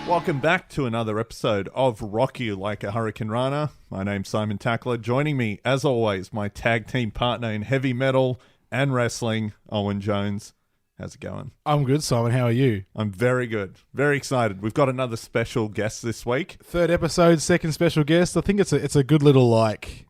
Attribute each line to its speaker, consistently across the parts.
Speaker 1: Welcome back to another episode of Rock You Like a Hurricane Runner. My name's Simon Tackler. Joining me, as always, my tag team partner in heavy metal and wrestling, Owen Jones. How's it going?
Speaker 2: I'm good, Simon. How are you?
Speaker 1: I'm very good. Very excited. We've got another special guest this week.
Speaker 2: Third episode, second special guest. I think it's a good little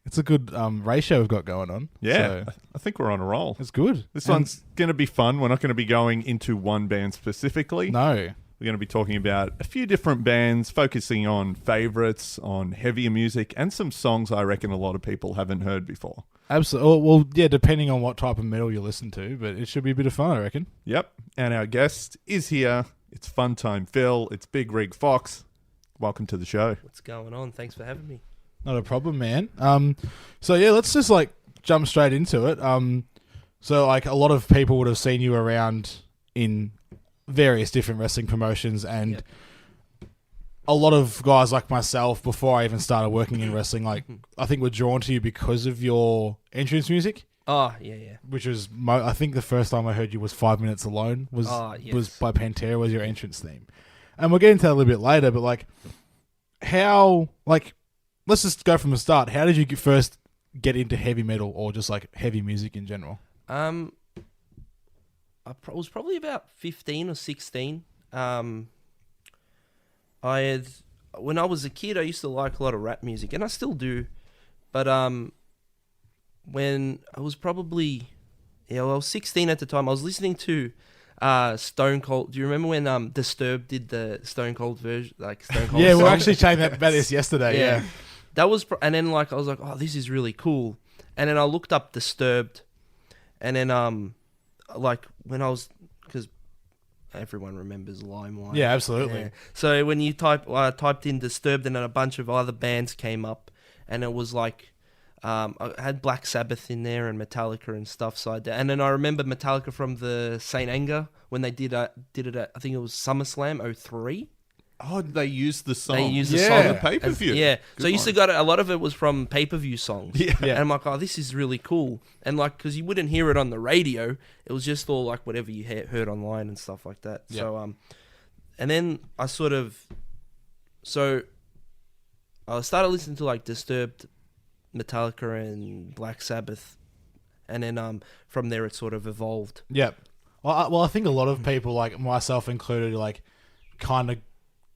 Speaker 2: it's a good ratio we've got going on.
Speaker 1: Yeah,
Speaker 2: So
Speaker 1: I think we're on a roll.
Speaker 2: it's good.
Speaker 1: This one's going to be fun. We're not going to be going into one band specifically.
Speaker 2: No.
Speaker 1: We're going to be talking about a few different bands, focusing on favorites, on heavier music, and some songs I reckon a lot of people haven't heard before.
Speaker 2: Absolutely. Well, yeah, depending on what type of metal you listen to, but it should be a bit of fun, I reckon.
Speaker 1: Yep. And our guest is here. It's Fun Time Phil. It's Big Rig Fox. Welcome to the show.
Speaker 3: What's going on? Thanks for having me.
Speaker 2: Not a problem, man. So yeah, let's just jump straight into it. So a lot of people would have seen you around in various different wrestling promotions, and
Speaker 3: Yep.
Speaker 2: a lot of guys like myself, before I even started working in wrestling, I think were drawn to you because of your entrance music,
Speaker 3: Oh, yeah.
Speaker 2: which was I think the first time I heard you was 5 Minutes Alone was
Speaker 3: Yes.
Speaker 2: by Pantera, was your entrance theme, and we'll get into that a little bit later. But how let's just go from the start. How did you first get into heavy metal, or just heavy music in general?
Speaker 3: I was probably about 15 or 16. When I was a kid, I used to like a lot of rap music, and I still do. But when I was probably, I was 16 at the time, I was listening to Stone Cold. Do you remember when Disturbed did the Stone Cold version, Stone Cold?
Speaker 2: Yeah, we
Speaker 3: song?
Speaker 2: were actually chatting about this yesterday. Yeah.
Speaker 3: That was, and then I was like, oh, this is really cool. And then I looked up Disturbed, and then when I was, because everyone remembers LimeWire.
Speaker 2: Yeah, absolutely.
Speaker 3: Yeah. So when you typed in Disturbed, and then a bunch of other bands came up, and it was I had Black Sabbath in there and Metallica and stuff. And then I remember Metallica from the Saint Anger when they did it at, I think it was SummerSlam 03.
Speaker 1: Oh, they used the song.
Speaker 3: They used the
Speaker 2: Yeah.
Speaker 3: song
Speaker 1: on the pay-per-view.
Speaker 3: Yeah.
Speaker 1: Good
Speaker 3: So I used to
Speaker 1: one.
Speaker 3: a lot of it was from pay-per-view songs.
Speaker 1: Yeah.
Speaker 2: Yeah.
Speaker 3: And I'm like, oh, this is really cool. And because you wouldn't hear it on the radio, it was just all whatever you heard online and stuff like that.
Speaker 2: Yep.
Speaker 3: So, and then I started listening to Disturbed, Metallica, and Black Sabbath. And then from there it sort of evolved.
Speaker 2: Yep. Well, I think a lot of people, myself included, kind of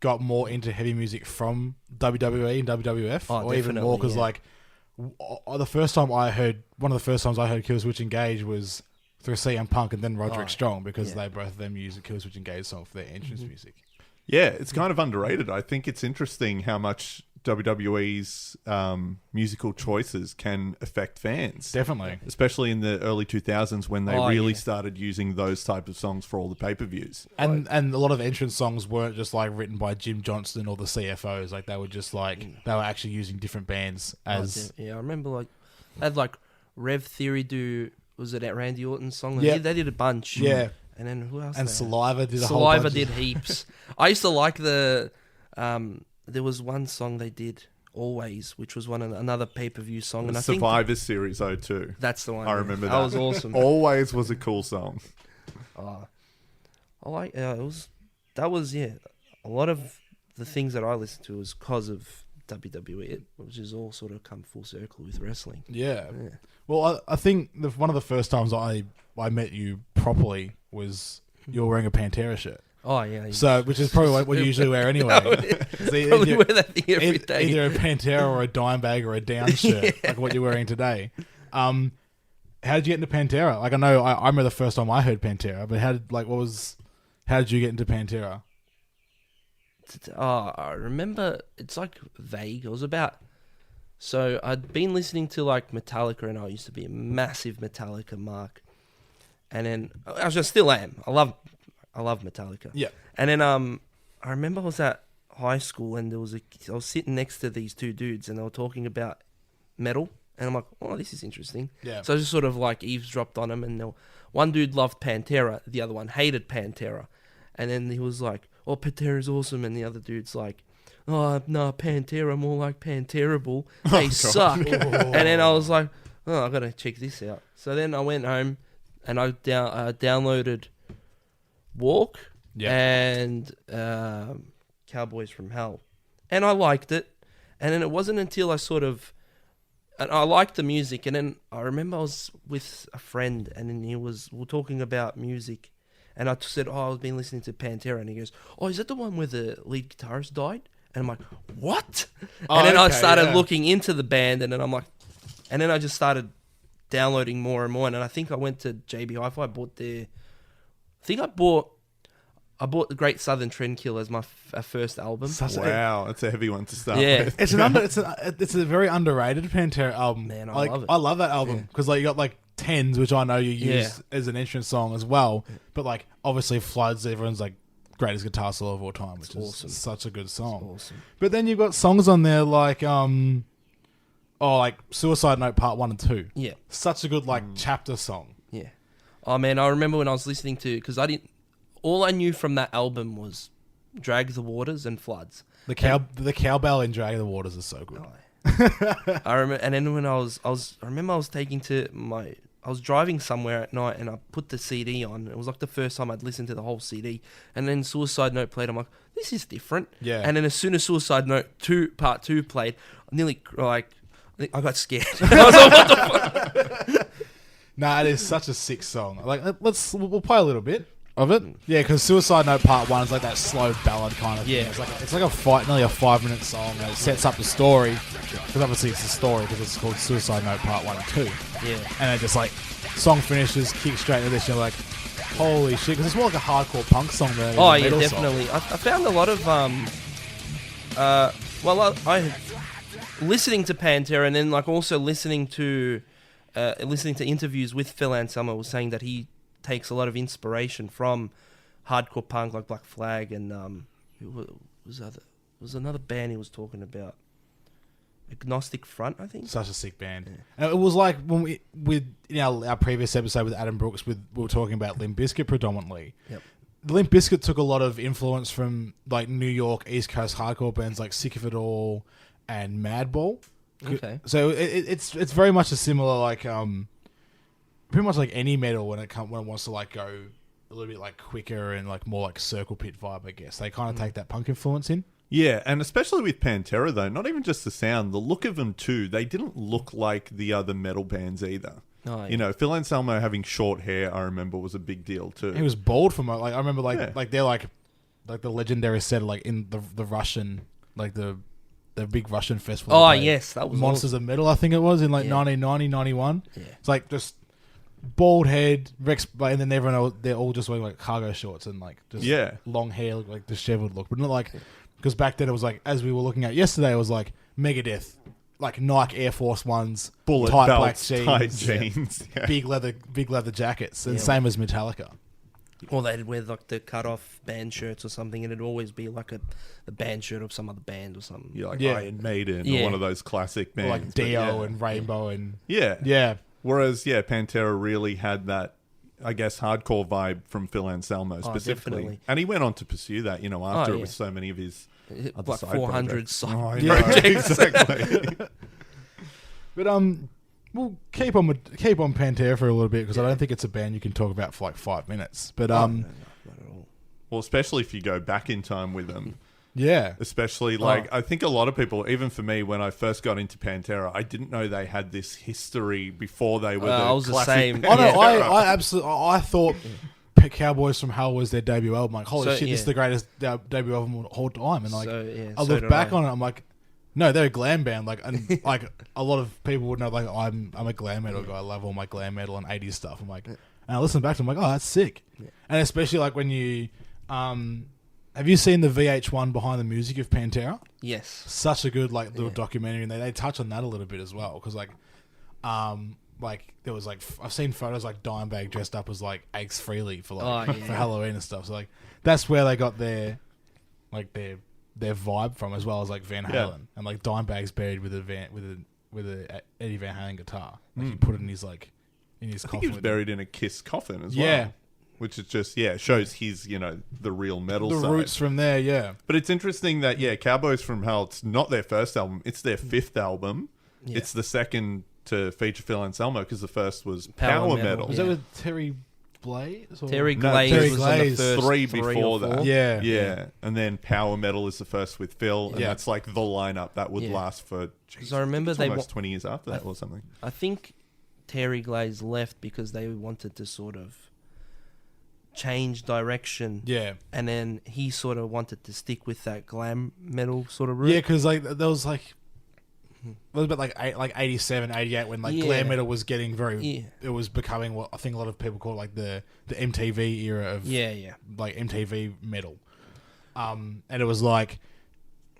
Speaker 2: got more into heavy music from WWE and WWF,
Speaker 3: Oh,
Speaker 2: or even more because,
Speaker 3: definitely,
Speaker 2: the first time I heard, one of the first times I heard Killswitch Engage was through CM Punk and then Roderick Strong, because they both of them used a Killswitch Engage song for their entrance music.
Speaker 1: Yeah, it's kind of underrated. I think it's interesting how much WWE's musical choices can affect fans.
Speaker 2: Definitely.
Speaker 1: Especially in the early 2000s when they
Speaker 3: Oh,
Speaker 1: really
Speaker 3: yeah.
Speaker 1: started using those type of songs for all the pay-per-views.
Speaker 2: And a lot of the entrance songs weren't just written by Jim Johnston or the CFOs. They were just they were actually using different bands as.
Speaker 3: I remember they had Rev Theory do, was it that Randy Orton song?
Speaker 2: Yeah.
Speaker 3: They did a bunch.
Speaker 2: Yeah.
Speaker 3: And then who else?
Speaker 2: And
Speaker 3: they had?
Speaker 2: Saliva did a whole
Speaker 3: Saliva
Speaker 2: bunch
Speaker 3: did
Speaker 2: of-
Speaker 3: heaps. I used to like there was one song they did, Always, which was another pay-per-view song. And I think
Speaker 1: Survivor Series 02.
Speaker 3: that's the one.
Speaker 1: I
Speaker 3: yeah.
Speaker 1: remember
Speaker 3: That
Speaker 1: that.
Speaker 3: was awesome.
Speaker 1: Always was a cool song.
Speaker 3: I like, it was, that was, a lot of the things that I listened to was because of WWE, which is all sort of come full circle with wrestling.
Speaker 2: Yeah.
Speaker 3: Yeah.
Speaker 2: Well, I think one of the first times I met you properly was you were wearing a Pantera shirt.
Speaker 3: Oh, yeah.
Speaker 2: So, which is probably what you usually wear anyway. So
Speaker 3: Probably wear that thing every day.
Speaker 2: Either a Pantera or a Dimebag or a Down shirt, like what you're wearing today. How did you get into Pantera? I know I remember the first time I heard Pantera, but how did you get into Pantera?
Speaker 3: I remember, it's vague. It was so I'd been listening to Metallica, and I used to be a massive Metallica mark. And then, I still am. I love Metallica.
Speaker 2: Yeah.
Speaker 3: And then I remember I was at high school, and I was sitting next to these two dudes, and they were talking about metal. And I'm like, oh, this is interesting.
Speaker 2: Yeah.
Speaker 3: So I just sort of eavesdropped on them, and one dude loved Pantera, the other one hated Pantera. And then he was like, oh, Pantera's awesome. And the other dude's like, oh, no, Pantera, more like Panterable. They suck. And then I was like, oh, I got to check this out. So then I went home and I downloaded Walk
Speaker 2: Yeah.
Speaker 3: and Cowboys from Hell, and I liked it. And then it wasn't until and I liked the music, and then I remember I was with a friend, and then we were talking about music, and I said, "Oh, I've been listening to Pantera," and he goes, "Oh, is that the one where the lead guitarist died?" And I'm like, "What?" And then I started looking into the band, and then I'm like, and then I just started downloading more and more, and then I think I went to JB Hi-Fi, I bought the Great Southern Trendkill as my first album.
Speaker 1: Wow, that's a heavy one to start
Speaker 3: Yeah.
Speaker 1: with.
Speaker 2: It's a very underrated Pantera album.
Speaker 3: Man, I
Speaker 2: love
Speaker 3: it.
Speaker 2: I love that album because like you got like Tens, which I know you use as an entrance song as well. But like obviously Floods, everyone's like greatest guitar solo of all time, which is
Speaker 3: awesome.
Speaker 2: Such a good song.
Speaker 3: Awesome.
Speaker 2: But then you've got songs on there like like Suicide Note Part 1 and 2.
Speaker 3: Yeah.
Speaker 2: Such a good like chapter song.
Speaker 3: Yeah. Oh man, I remember when I was listening to, because all I knew from that album was Drag the Waters and Floods.
Speaker 2: The cowbell in Drag the Waters is so good.
Speaker 3: I remember, and then when I remember I was driving somewhere at night, and I put the CD on. It was like the first time I'd listened to the whole CD, and then Suicide Note played. I'm like, this is different.
Speaker 2: Yeah.
Speaker 3: And then as soon as Suicide Note Part 2 played, I nearly I got scared. I was like, what the fuck?
Speaker 2: Nah, it is such a sick song. Like, we'll play a little bit of it. Yeah, because Suicide Note Part 1 is like that slow ballad kind of thing. It's like nearly a 5-minute song, and it sets up the story. Because obviously it's the story, because it's called Suicide Note Part 1 and 2.
Speaker 3: Yeah.
Speaker 2: And it just like, song finishes, kick straight into this, and you're like, holy shit. Because it's more like a hardcore punk song than
Speaker 3: Oh,
Speaker 2: a
Speaker 3: yeah,
Speaker 2: metal
Speaker 3: definitely.
Speaker 2: song.
Speaker 3: I found a lot of, I listening to Pantera, and then like also listening to interviews with Phil Anselmo, was saying that he takes a lot of inspiration from hardcore punk like Black Flag and was another band he was talking about, Agnostic Front, I think.
Speaker 2: Such a sick band. Yeah. And it was like when our previous episode with Adam Brooks, we were talking about Limp Bizkit predominantly.
Speaker 3: Yep.
Speaker 2: Limp Bizkit took a lot of influence from like New York East Coast hardcore bands like Sick of It All and Madball.
Speaker 3: Okay.
Speaker 2: So it's very much a similar like pretty much like any metal when it wants to like go a little bit like quicker and like more like circle pit vibe, I guess. They kind of take that punk influence in.
Speaker 1: Yeah, and especially with Pantera though, not even just the sound, the look of them too. They didn't look like the other metal bands either.
Speaker 3: Oh, yeah.
Speaker 1: You know, Phil Anselmo having short hair, I remember, was a big deal too.
Speaker 2: He was bald for like I remember like they're like the legendary set like in the Russian like the big Russian festival.
Speaker 3: Oh yes, that was
Speaker 2: Monsters of Metal, I think it was in like 1990, 91.
Speaker 3: Yeah.
Speaker 2: It's like just bald head, Rex, and then everyone they're all just wearing like cargo shorts and like just long hair, like disheveled look, but not like because back then it was like as we were looking at yesterday, it was like Megadeth, like Nike Air Force Ones,
Speaker 1: bullet
Speaker 2: tight
Speaker 1: belts,
Speaker 2: black
Speaker 1: tight jeans,
Speaker 2: big leather jackets, and same as Metallica.
Speaker 3: Or they'd wear like the cut-off band shirts or something, and it'd always be like a band shirt of some other band or something.
Speaker 1: Yeah, like Iron Maiden or one of those classic bands.
Speaker 2: Or like Dio and Rainbow and...
Speaker 1: Yeah. Whereas, Pantera really had that, I guess, hardcore vibe from Phil Anselmo specifically.
Speaker 3: Definitely.
Speaker 1: And he went on to pursue that, after it with so many of his other
Speaker 3: like
Speaker 1: side
Speaker 3: 400
Speaker 1: projects.
Speaker 3: side
Speaker 1: projects. Exactly.
Speaker 2: But we'll keep on Pantera for a little bit because I don't think it's a band you can talk about for like 5 minutes. But
Speaker 3: no, not at all.
Speaker 1: Well, especially if you go back in time with them.
Speaker 2: Yeah.
Speaker 1: Especially, I think a lot of people, even for me, when I first got into Pantera, I didn't know they had this history before they were
Speaker 3: I was the same.
Speaker 2: I know, I absolutely... I thought Cowboys from Hell was their debut album. Like, holy shit, this is the greatest debut album of all time. And like, I look back on it, I'm like, no, they're a glam band. Like, and like a lot of people would know. Like, I'm a glam metal guy. I love all my glam metal and 80s stuff. I'm like, and I listen back to them, I'm like, oh, that's sick. Yeah. And especially like when you, have you seen the VH1 Behind the Music of Pantera?
Speaker 3: Yes.
Speaker 2: Such a good like little documentary, and they touch on that a little bit as well because like there was like I've seen photos like Dimebag dressed up as like Aches Frehley for like for Halloween and stuff. So like that's where they got their vibe from, as well as like Van Halen and like Dimebag's buried with a Eddie Van Halen guitar. Like he put it in his coffin.
Speaker 1: I think he was buried in a Kiss coffin as well. Which is just shows his the real metal side.
Speaker 2: The roots from there.
Speaker 1: But it's interesting that Cowboys from Hell, it's not their first album, it's their fifth album. It's the second to feature Phil Anselmo because the first was Power Metal.
Speaker 2: Was that with Terry Blaze? Or?
Speaker 3: Terry
Speaker 1: No,
Speaker 3: Glaze
Speaker 2: Terry
Speaker 3: was
Speaker 2: Glaze.
Speaker 3: on the first
Speaker 1: Three
Speaker 3: three
Speaker 1: before
Speaker 3: or
Speaker 1: that.
Speaker 3: four.
Speaker 2: Yeah.
Speaker 1: Yeah, and then Power Metal is the first with Phil, and
Speaker 2: Yeah.
Speaker 1: that's like the lineup that would
Speaker 3: Yeah.
Speaker 1: last for.
Speaker 3: Because I remember
Speaker 1: it's
Speaker 3: they
Speaker 1: almost 20 years after that or something.
Speaker 3: I think Terry Glaze left because they wanted to sort of change direction,
Speaker 2: Yeah.
Speaker 3: and then he sort of wanted to stick with that glam metal sort of route.
Speaker 2: Yeah, because like there was like it was about like 87, 88 when like
Speaker 3: Yeah.
Speaker 2: glam metal was getting very.
Speaker 3: Yeah.
Speaker 2: It was becoming what I think a lot of people call like the MTV era of
Speaker 3: Yeah.
Speaker 2: like MTV metal. And it was like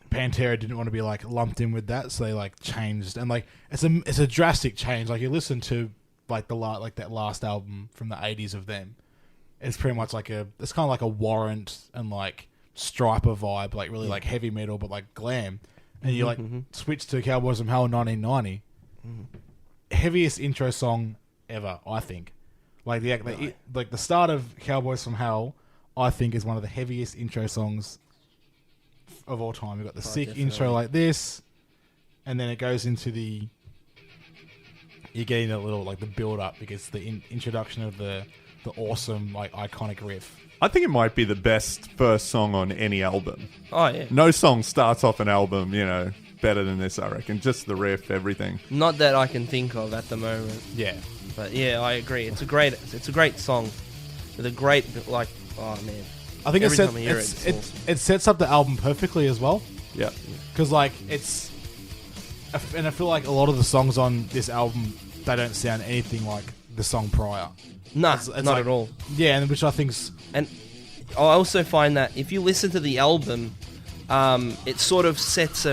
Speaker 2: Pantera didn't want to be like lumped in with that, so they like changed, and like it's a drastic change. Like you listen to like that last album from the 80s of them, it's pretty much like it's kind of like a Warrant and like Striper vibe, like really like heavy metal but like glam. And you like switch to Cowboys from Hell in 1990. Heaviest intro song ever, I think. Like the start of Cowboys from Hell, I think is one of the heaviest intro songs of all time. You've got the sick
Speaker 3: definitely.
Speaker 2: intro like this, and then it goes into you're getting a little like the build up because the introduction of the awesome like iconic riff.
Speaker 1: I think it might be the best first song on any album.
Speaker 3: Oh yeah.
Speaker 1: No song starts off an album, better than this, I reckon. Just the riff, everything.
Speaker 3: Not that I can think of at the moment,
Speaker 2: Yeah.
Speaker 3: but yeah, I agree. It's a great song with a great like. Oh man.
Speaker 2: I think
Speaker 3: Every time I hear it, it's awesome.
Speaker 2: it sets up the album perfectly as well.
Speaker 1: Yeah.
Speaker 2: Because like and I feel like a lot of the songs on this album, they don't sound anything like the song prior.
Speaker 3: Nah,
Speaker 2: It's
Speaker 3: not
Speaker 2: like-
Speaker 3: at all.
Speaker 2: Yeah, and which I think's
Speaker 3: And I also find that if you listen to the album, it sort of sets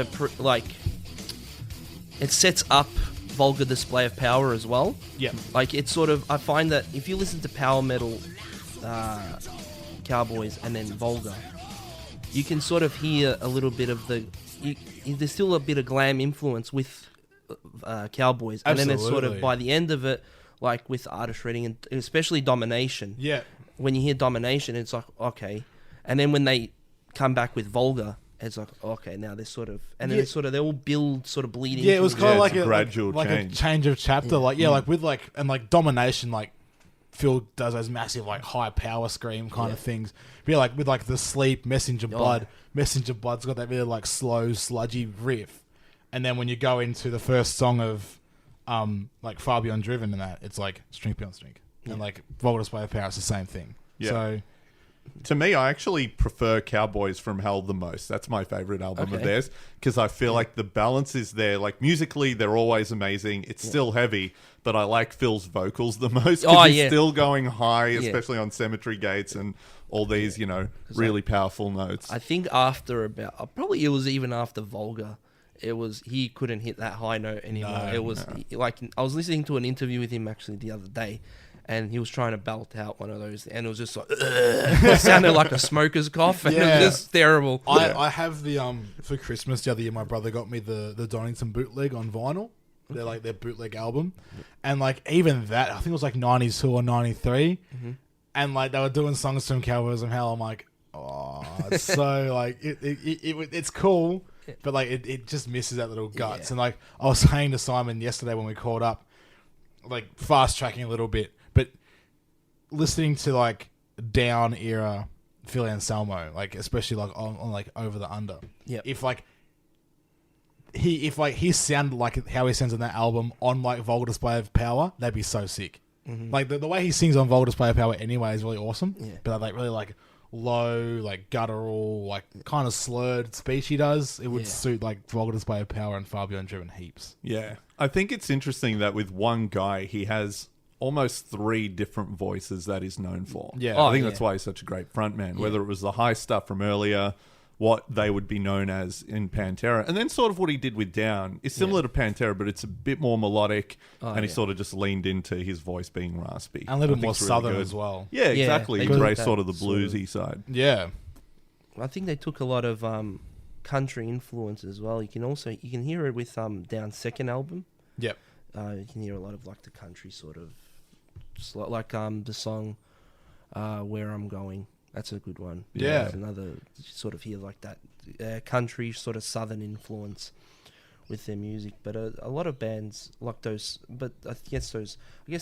Speaker 3: it sets up Vulgar Display of Power as well.
Speaker 2: yeah,
Speaker 3: Like it's sort of, I find that if you listen to power metal, Cowboys and then Vulgar, you can sort of hear a little bit of there's still a bit of glam influence with Cowboys, and then it's sort
Speaker 2: Absolutely.
Speaker 3: of by the end of it, like with Artist Reading and especially Domination.
Speaker 2: yeah,
Speaker 3: When you hear Domination, it's like, okay. And then when they come back with Vulgar, it's like, okay, now they're sort of... And then
Speaker 2: Yeah.
Speaker 3: they all build, sort of bleed
Speaker 2: yeah. It was
Speaker 3: into
Speaker 2: kind of
Speaker 1: Yeah,
Speaker 2: like
Speaker 1: it's a gradual
Speaker 2: like
Speaker 1: change.
Speaker 2: a change of chapter. Like like with like and like Domination, like Phil does those massive like high power scream kind of things. But yeah, like with like the Sleep, Messenger Blood. Messenger Blood's got that really like slow, sludgy riff. And then when you go into the first song of like Far Beyond Driven and that, it's like Strength Beyond Strength. And like Vulgar Display of Power, it's the same thing.
Speaker 1: Yeah.
Speaker 2: So
Speaker 1: To me, I actually prefer Cowboys from Hell the most. That's my favorite album of
Speaker 3: Okay.
Speaker 1: theirs because I feel like the balance is there. Like musically, they're always amazing. It's still heavy, but I like Phil's vocals the most because
Speaker 3: Oh,
Speaker 1: he's
Speaker 3: yeah.
Speaker 1: still going high, especially on Cemetery Gates and all these, really powerful notes.
Speaker 3: I think after about... Probably it was even after Vulgar. He couldn't hit that high note anymore. Like, I was listening to an interview with him actually the other day, and he was trying to belt out one of those, and it was just like... it sounded like a smoker's cough, and it
Speaker 2: Yeah.
Speaker 3: was just terrible.
Speaker 2: I have the for Christmas the other year my brother got me the Donington bootleg on vinyl. They're like their bootleg album. And like even that, I think it was like 92 or 93. And like they were doing songs from Cowboys from Hell. I'm like, oh, it's so like it's cool, but like it just misses that little guts.
Speaker 3: Yeah.
Speaker 2: And like I was saying to Simon yesterday when we called up, like fast tracking a little bit, but listening to like Down era Phil Anselmo, like especially like on like Over the Under.
Speaker 3: Yep.
Speaker 2: If he sounded like how he sounds on that album on like Vulgar Display of Power, that'd be so sick. Like the way he sings on Vulgar Display of Power anyway is really awesome.
Speaker 3: Yeah.
Speaker 2: But like really like low, like guttural, like kind of slurred speech he does, it would
Speaker 3: Yeah.
Speaker 2: suit like Vulgar Display of Power and Far Beyond Driven heaps.
Speaker 1: Yeah. I think it's interesting that with one guy, he has almost 3 different voices that he's known for.
Speaker 2: Yeah.
Speaker 1: I think
Speaker 3: yeah.
Speaker 1: that's why he's such a great frontman, whether it was the high stuff from earlier, what they would be known as in Pantera, and then sort of what he did with Down is similar to Pantera, but it's a bit more melodic, and he sort of just leaned into his voice being raspy.
Speaker 2: And a little
Speaker 1: I
Speaker 2: bit more
Speaker 1: think it's really
Speaker 2: southern
Speaker 1: good.
Speaker 2: as well.
Speaker 1: Yeah, exactly.
Speaker 3: they
Speaker 1: He
Speaker 3: took
Speaker 1: embraced
Speaker 3: that
Speaker 1: sort of the
Speaker 3: sort of-
Speaker 1: bluesy side.
Speaker 2: Yeah.
Speaker 3: I think they took a lot of country influence as well. You can hear it with Down's second album.
Speaker 2: Yep.
Speaker 3: You can hear a lot of like the country sort of, like the song "Where I'm Going." That's a good one.
Speaker 2: Yeah.
Speaker 3: It's another sort of hear like that country sort of southern influence with their music. But a lot of bands like those, but I guess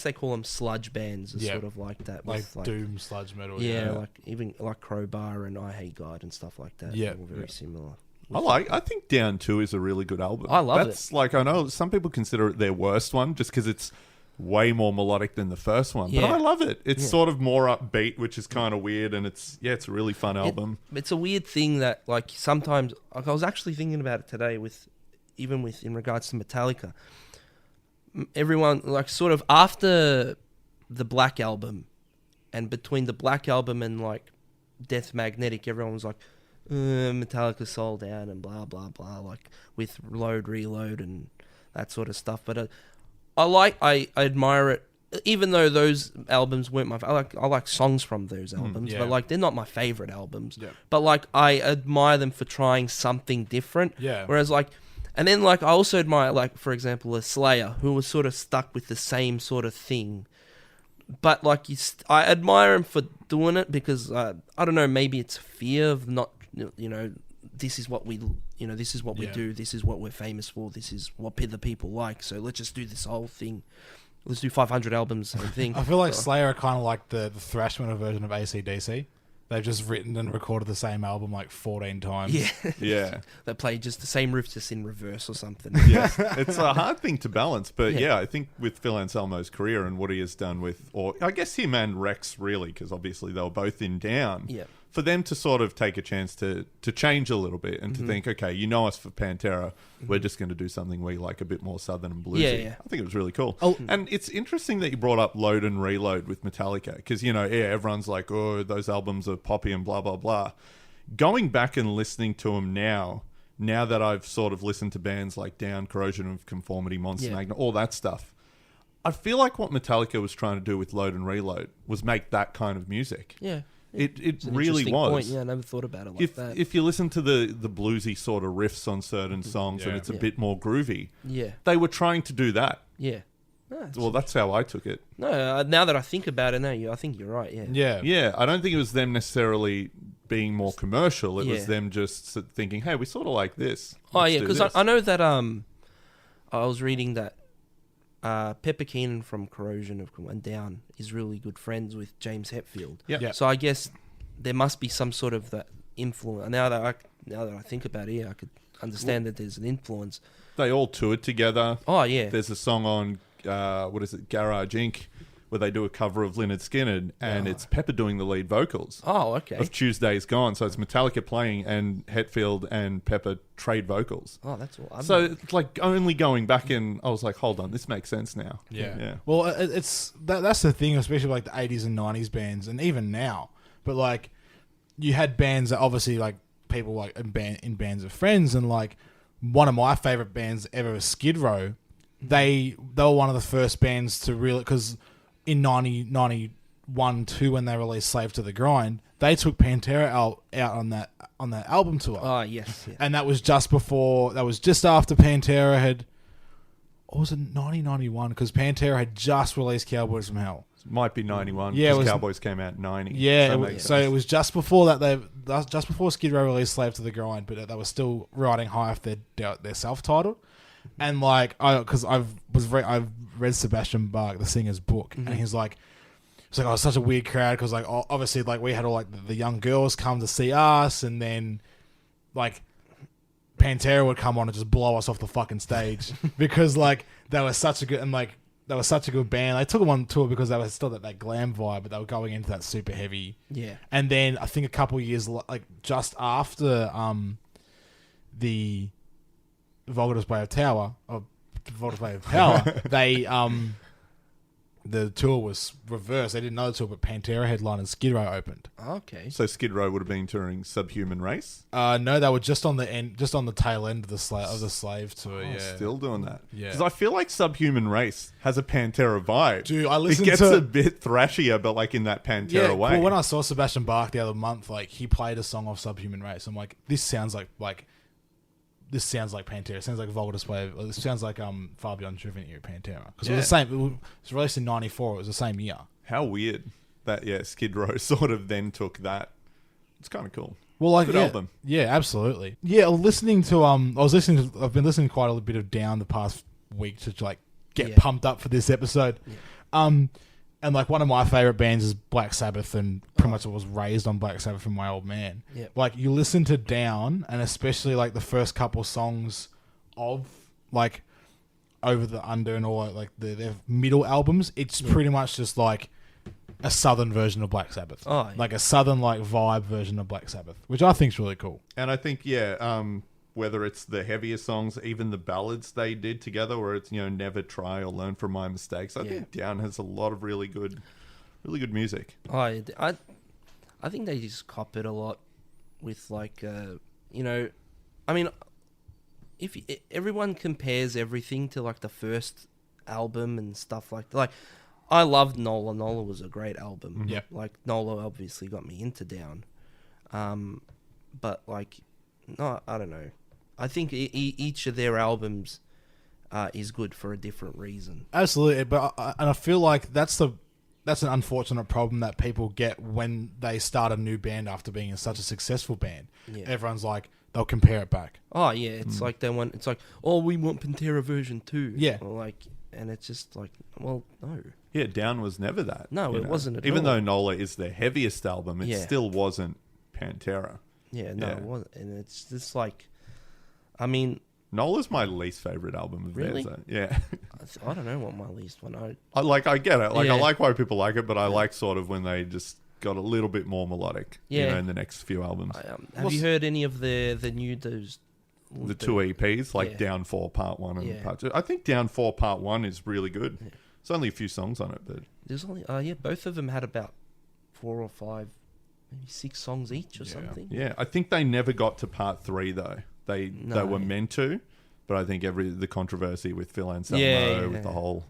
Speaker 3: they call them sludge bands, are
Speaker 2: Yeah.
Speaker 3: sort of like that,
Speaker 2: like
Speaker 3: with
Speaker 2: doom sludge metal.
Speaker 3: yeah, like even like Crowbar and I Hate God and stuff like that.
Speaker 2: Yeah,
Speaker 3: all very similar.
Speaker 1: I think Down 2 is a really good album.
Speaker 3: I love
Speaker 1: That's like, I know some people consider it their worst one just because it's way more melodic than the first one. But
Speaker 3: Yeah.
Speaker 1: I love it. It's
Speaker 3: Yeah.
Speaker 1: sort of more upbeat, which is kind of weird, and it's a really fun album.
Speaker 3: It's a weird thing that like sometimes like I was actually thinking about it today with in regards to Metallica. Everyone like sort of after the Black Album and between the Black Album and like Death Magnetic, everyone was like, Metallica sold out and blah blah blah, like with Load Reload and that sort of stuff. But I admire it, even though those albums weren't my. I like songs from those albums,
Speaker 2: yeah.
Speaker 3: but like they're not my favorite albums.
Speaker 2: Yeah.
Speaker 3: But like I admire them for trying something different.
Speaker 2: Yeah.
Speaker 3: Whereas like, and then like I also admire like for example a Slayer who was sort of stuck with the same sort of thing. But like I admire him for doing it because I don't know, maybe it's fear of not, you know, this is what we this is what we do, this is what we're famous for, this is what the people like, so let's just do this whole thing, let's do 500 albums, same thing.
Speaker 2: I feel like Slayer are kind of like the thrash metal version of AC/DC. They've just written and recorded the same album like 14 times.
Speaker 3: Yeah.
Speaker 1: Yeah.
Speaker 3: They play just the same riff just in reverse or something.
Speaker 1: Yeah. It's a hard thing to balance, but
Speaker 3: Yeah.
Speaker 1: I think with Phil Anselmo's career and what he has done with, or I guess him and Rex really, because obviously they were both in Down.
Speaker 3: Yeah.
Speaker 1: For them to sort of take a chance to change a little bit and
Speaker 3: Mm-hmm.
Speaker 1: to think, okay, you know us for Pantera, we're just going to do something we like a bit more southern and bluesy.
Speaker 3: Yeah, yeah.
Speaker 1: I think it was really cool.
Speaker 2: Oh.
Speaker 1: And it's interesting that you brought up Load and Reload with Metallica because, everyone's like, oh, those albums are poppy and blah, blah, blah. Going back and listening to them now that I've sort of listened to bands like Down, Corrosion of Conformity, Monster
Speaker 3: Yeah.
Speaker 1: Magnet, all that stuff, I feel like what Metallica was trying to do with Load and Reload was make that kind of music.
Speaker 3: Yeah.
Speaker 1: It
Speaker 3: It's an
Speaker 1: really
Speaker 3: interesting
Speaker 1: was.
Speaker 3: point. Yeah, I never thought about it like that.
Speaker 1: If you listen to the bluesy sort of riffs on certain songs and
Speaker 2: Yeah.
Speaker 1: it's a
Speaker 3: Yeah.
Speaker 1: bit more groovy,
Speaker 3: Yeah.
Speaker 1: they were trying to do that.
Speaker 3: Yeah. No,
Speaker 1: Well, that's how I took it.
Speaker 3: now that I think about it, I think you're right. Yeah.
Speaker 2: Yeah.
Speaker 1: Yeah, I don't think it was them necessarily being more commercial. It was
Speaker 3: Yeah.
Speaker 1: them just thinking, hey, we sort of like this.
Speaker 3: Oh
Speaker 1: Let's
Speaker 3: yeah,
Speaker 1: do
Speaker 3: because
Speaker 1: this."
Speaker 3: I know that I was reading that Pepper Keenan from Corrosion of and Down is really good friends with James Hetfield.
Speaker 1: Yep.
Speaker 2: Yeah.
Speaker 3: So I guess there must be some sort of that influence. Now that I think about it, I could understand that there's an influence.
Speaker 1: They all toured together.
Speaker 3: Oh yeah,
Speaker 1: There's a song on, Garage Inc., where they do a cover of Lynyrd Skynyrd, and it's Pepper doing the lead vocals
Speaker 3: oh okay.
Speaker 1: of Tuesday's Gone. So it's Metallica playing and Hetfield and Pepper trade vocals.
Speaker 3: Oh, that's all.
Speaker 1: So it's like only going back in, I was like, hold on, this makes sense now.
Speaker 2: Yeah.
Speaker 1: Yeah.
Speaker 2: Well, that's the thing, especially like the 80s and 90s bands, and even now. But like, you had bands that obviously like people like in bands of friends, and like one of my favorite bands ever was Skid Row. They were one of the first bands to really, because in 91, 2 when they released Slave to the Grind, they took Pantera out on that album tour.
Speaker 3: Oh yes. Yeah.
Speaker 2: And that was just after Pantera had, or was it 1991? Because Pantera had just released Cowboys from Hell.
Speaker 1: Might be 91.
Speaker 2: Yeah, it
Speaker 1: because
Speaker 2: was-
Speaker 1: Cowboys came out in 90.
Speaker 2: Yeah,
Speaker 1: So
Speaker 2: it
Speaker 1: that
Speaker 2: was,
Speaker 1: makes
Speaker 2: so
Speaker 1: sense.
Speaker 2: it was just before that just before Skid Row released Slave to the Grind, but they were still riding high off their self-titled. And like, because I've read Sebastian Bach, the singer's book, and he's like, oh, it's such a weird crowd because like obviously like we had all like the young girls come to see us, and then like Pantera would come on and just blow us off the fucking stage because like they were such a good band. They took them on tour because they were still that glam vibe, but they were going into that super heavy.
Speaker 3: Yeah.
Speaker 2: And then I think a couple of years like just after the Vulgar's Way of Power, they the tour was reversed. They didn't know the tour, but Pantera headlined and Skid Row opened.
Speaker 3: Okay.
Speaker 1: So Skid Row would have been touring Subhuman Race.
Speaker 2: No, they were just on the tail end of the slave tour.
Speaker 1: Oh,
Speaker 2: Yeah,
Speaker 1: still doing that.
Speaker 2: Yeah.
Speaker 1: Because I feel like Subhuman Race has a Pantera vibe.
Speaker 2: Dude, I
Speaker 1: It
Speaker 2: listened
Speaker 1: gets
Speaker 2: to
Speaker 1: a bit thrashier, but like in that Pantera way.
Speaker 2: Well, when I saw Sebastian Bach the other month, like he played a song off Subhuman Race. I'm like, this sounds like Pantera. It sounds like Vulgar Display. It sounds like Far Beyond Driven Era Pantera. Because it was the same. It was released in '94. It was the same year.
Speaker 1: How weird that Skid Row sort of then took that. It's kind of cool.
Speaker 2: Well, like
Speaker 1: Good album.
Speaker 2: Yeah, absolutely. Yeah, I've been listening to quite a bit of Down the past week to like get pumped up for this episode.
Speaker 3: Yeah.
Speaker 2: And like one of my favorite bands is Black Sabbath, and pretty much I was raised on Black Sabbath from my old man.
Speaker 3: Yep.
Speaker 2: Like you listen to Down, and especially like the first couple songs of like Over the Under and all like their middle albums, it's pretty much just like a southern version of Black Sabbath.
Speaker 3: Oh, yeah.
Speaker 2: Like a southern like vibe version of Black Sabbath, which I think is really cool.
Speaker 1: And I think, whether it's the heavier songs, even the ballads they did together, where it's, never try or learn from my mistakes. I think Down has a lot of really good music.
Speaker 3: I think they just cop it a lot with like, I mean, if everyone compares everything to like the first album and stuff like I loved Nola. Nola was a great album.
Speaker 2: Yeah.
Speaker 3: Like Nola obviously got me into Down. But like, no, I don't know. I think each of their albums is good for a different reason.
Speaker 2: Absolutely, but I feel like that's an unfortunate problem that people get when they start a new band after being in such a successful band.
Speaker 3: Yeah.
Speaker 2: Everyone's like, they'll compare it back.
Speaker 3: Oh yeah, it's like we want Pantera version 2.
Speaker 2: Yeah.
Speaker 3: Or like, and it's just like, well, no.
Speaker 1: Yeah, Down was never that.
Speaker 3: No, it wasn't at
Speaker 1: Even
Speaker 3: all.
Speaker 1: though Nola is their heaviest album, it still wasn't Pantera.
Speaker 3: Yeah, no,
Speaker 1: Yeah.
Speaker 3: it wasn't. And it's just like, I mean,
Speaker 1: Nola's my least favorite album of
Speaker 3: Really?
Speaker 1: theirs. Yeah.
Speaker 3: I don't know what my least one.
Speaker 1: I get it. Like,
Speaker 3: Yeah.
Speaker 1: I like why people like it, but I like sort of when they just got a little bit more melodic,
Speaker 3: Yeah.
Speaker 1: in the next few albums.
Speaker 3: Have you heard any of the new
Speaker 1: The two EPs, like
Speaker 3: Yeah.
Speaker 1: Down 4 Part 1 and
Speaker 3: Yeah.
Speaker 1: Part 2. I think Down 4 Part 1 is really good.
Speaker 3: Yeah.
Speaker 1: There's only a few songs on it, but
Speaker 3: There's only both of them had about 4 or 5, maybe 6 songs each or something.
Speaker 1: Yeah, I think they never got to Part 3 though. They were meant to, but I think the controversy with Phil Anselmo with the whole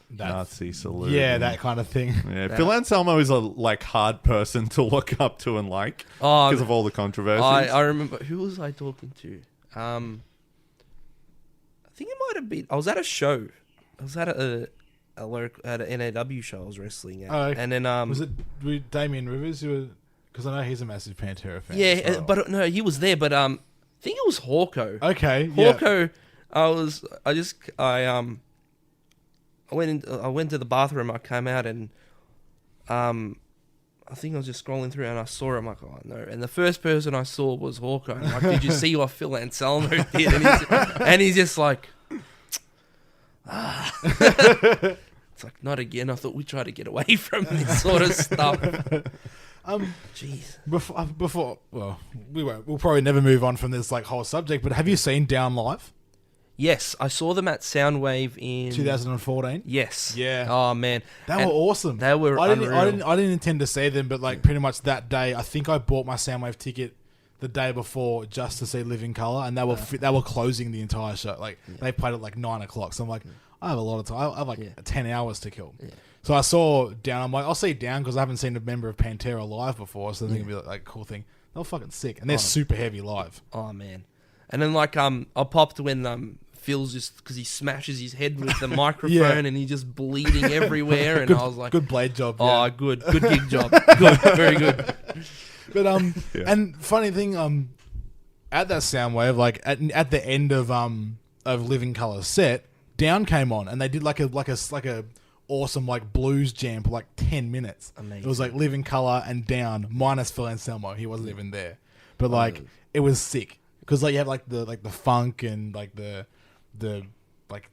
Speaker 1: Nazi salute.
Speaker 2: Yeah,
Speaker 1: and-
Speaker 2: that kind of thing.
Speaker 1: Yeah, Phil Anselmo is a hard person to look up to and like because of all the controversies.
Speaker 3: I remember, who was I talking to? I think it might have been. I was at a show. I was at an NAW show. I was wrestling at,
Speaker 2: Oh,
Speaker 3: and then
Speaker 2: was it Damien Rivers? Because I know he's a massive Pantera fan.
Speaker 3: yeah,
Speaker 2: as well.
Speaker 3: but no, he was there. But I think it was Hawko.
Speaker 2: Okay, yeah.
Speaker 3: Hawko. I went to the bathroom. I came out and I think I was just scrolling through and I saw it. I'm like, oh no! And the first person I saw was Hawko. I'm like, did you see what Phil Anselmo did? And he's just like, it's like, not again. I thought we tried to get away from this sort of stuff. Jeez.
Speaker 2: Before, well, we'll probably never move on from this like whole subject. But have you seen Down live?
Speaker 3: Yes, I saw them at Soundwave in
Speaker 2: 2014.
Speaker 3: Yes.
Speaker 2: Yeah.
Speaker 3: Oh man,
Speaker 2: They were awesome.
Speaker 3: They were.
Speaker 2: I
Speaker 3: unreal.
Speaker 2: didn't intend to see them, but like pretty much that day, I think I bought my Soundwave ticket the day before just to see Living Colour, and they were closing the entire show. Like they played at like 9 o'clock. So I'm like, I have a lot of time. I have like 10 hours to kill. Yeah. So I saw Down. I'm like, I'll see Down because I haven't seen a member of Pantera live before, so I think it'd be like a cool thing. They're fucking sick, and they're super heavy live.
Speaker 3: Oh man, and then like I popped when Phil's just because he smashes his head with the microphone and he's just bleeding everywhere, and I was like,
Speaker 2: good blade job.
Speaker 3: Oh,
Speaker 2: Yeah.
Speaker 3: good gig job, good, very good.
Speaker 2: But and funny thing, at that Soundwave, like at the end of Living Colour set, Down came on, and they did like a awesome like blues jam for like 10 minutes.
Speaker 3: Amazing.
Speaker 2: It was like Living Colour and Down minus Phil Anselmo. He wasn't even there, but like it was sick because like you have like the funk and like the like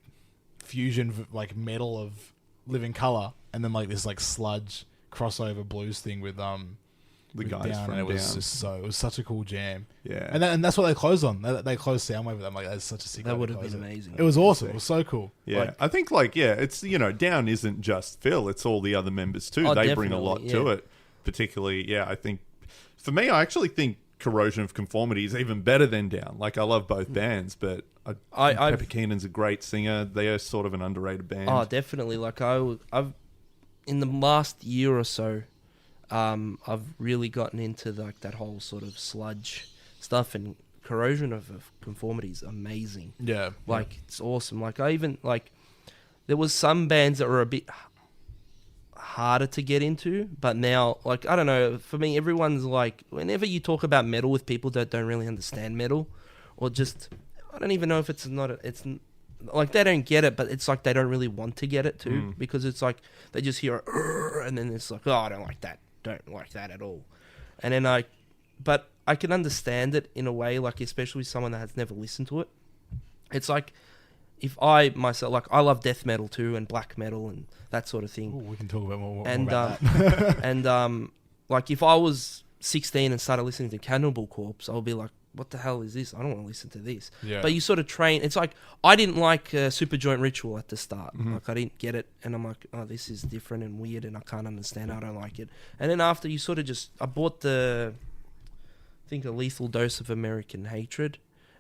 Speaker 2: fusion like metal of Living Colour, and then like this like sludge crossover blues thing with
Speaker 1: the guys
Speaker 2: Down,
Speaker 1: from
Speaker 2: and it was
Speaker 1: Down.
Speaker 2: just it was such a cool jam.
Speaker 1: Yeah.
Speaker 2: And that's what they closed on. They closed Soundwave with. I'm like, that's such a sick.
Speaker 3: That
Speaker 2: way
Speaker 3: would
Speaker 2: to
Speaker 3: have
Speaker 2: close
Speaker 3: been
Speaker 2: it.
Speaker 3: amazing.
Speaker 2: It was awesome. It was so cool.
Speaker 1: Yeah,
Speaker 2: Like,
Speaker 1: I think it's Down isn't just Phil; it's all the other members too.
Speaker 3: Oh,
Speaker 1: They bring a lot
Speaker 3: definitely,
Speaker 1: to it. Particularly, I think for me, I actually think Corrosion of Conformity is even better than Down. Like I love both bands, but I think Pepper Keenan's a great singer. They are sort of an underrated band.
Speaker 3: Oh, definitely. Like I've in the last year or so, I've really gotten into like that whole sort of sludge stuff, and Corrosion of Conformity is amazing.
Speaker 2: yeah,
Speaker 3: Like it's awesome. Like I even like there was some bands that were a bit harder to get into. But now, like, I don't know, for me, everyone's like, whenever you talk about metal with people that don't really understand metal, or just, I don't even know if it's not, it's like they don't get it, but it's like they don't really want to get it too, because it's like they just hear it, and then it's like, oh, I don't like that at all. And then but I can understand it in a way, like, especially someone that has never listened to it. It's like, if I myself, like, I love death metal too, and black metal and that sort of thing.
Speaker 2: Ooh, we can talk about more
Speaker 3: And
Speaker 2: about that.
Speaker 3: and like, if I was 16 and started listening to Cannibal Corpse, I would be like, what the hell is this? I don't want to listen to this.
Speaker 2: Yeah.
Speaker 3: But you sort of train. It's like, I didn't like Super Joint Ritual at the start. Like, I didn't get it, and I'm like, oh, this is different and weird, and I can't understand it. I don't like it. And then after, you sort of just, I bought I think, A Lethal Dose of American Hatred,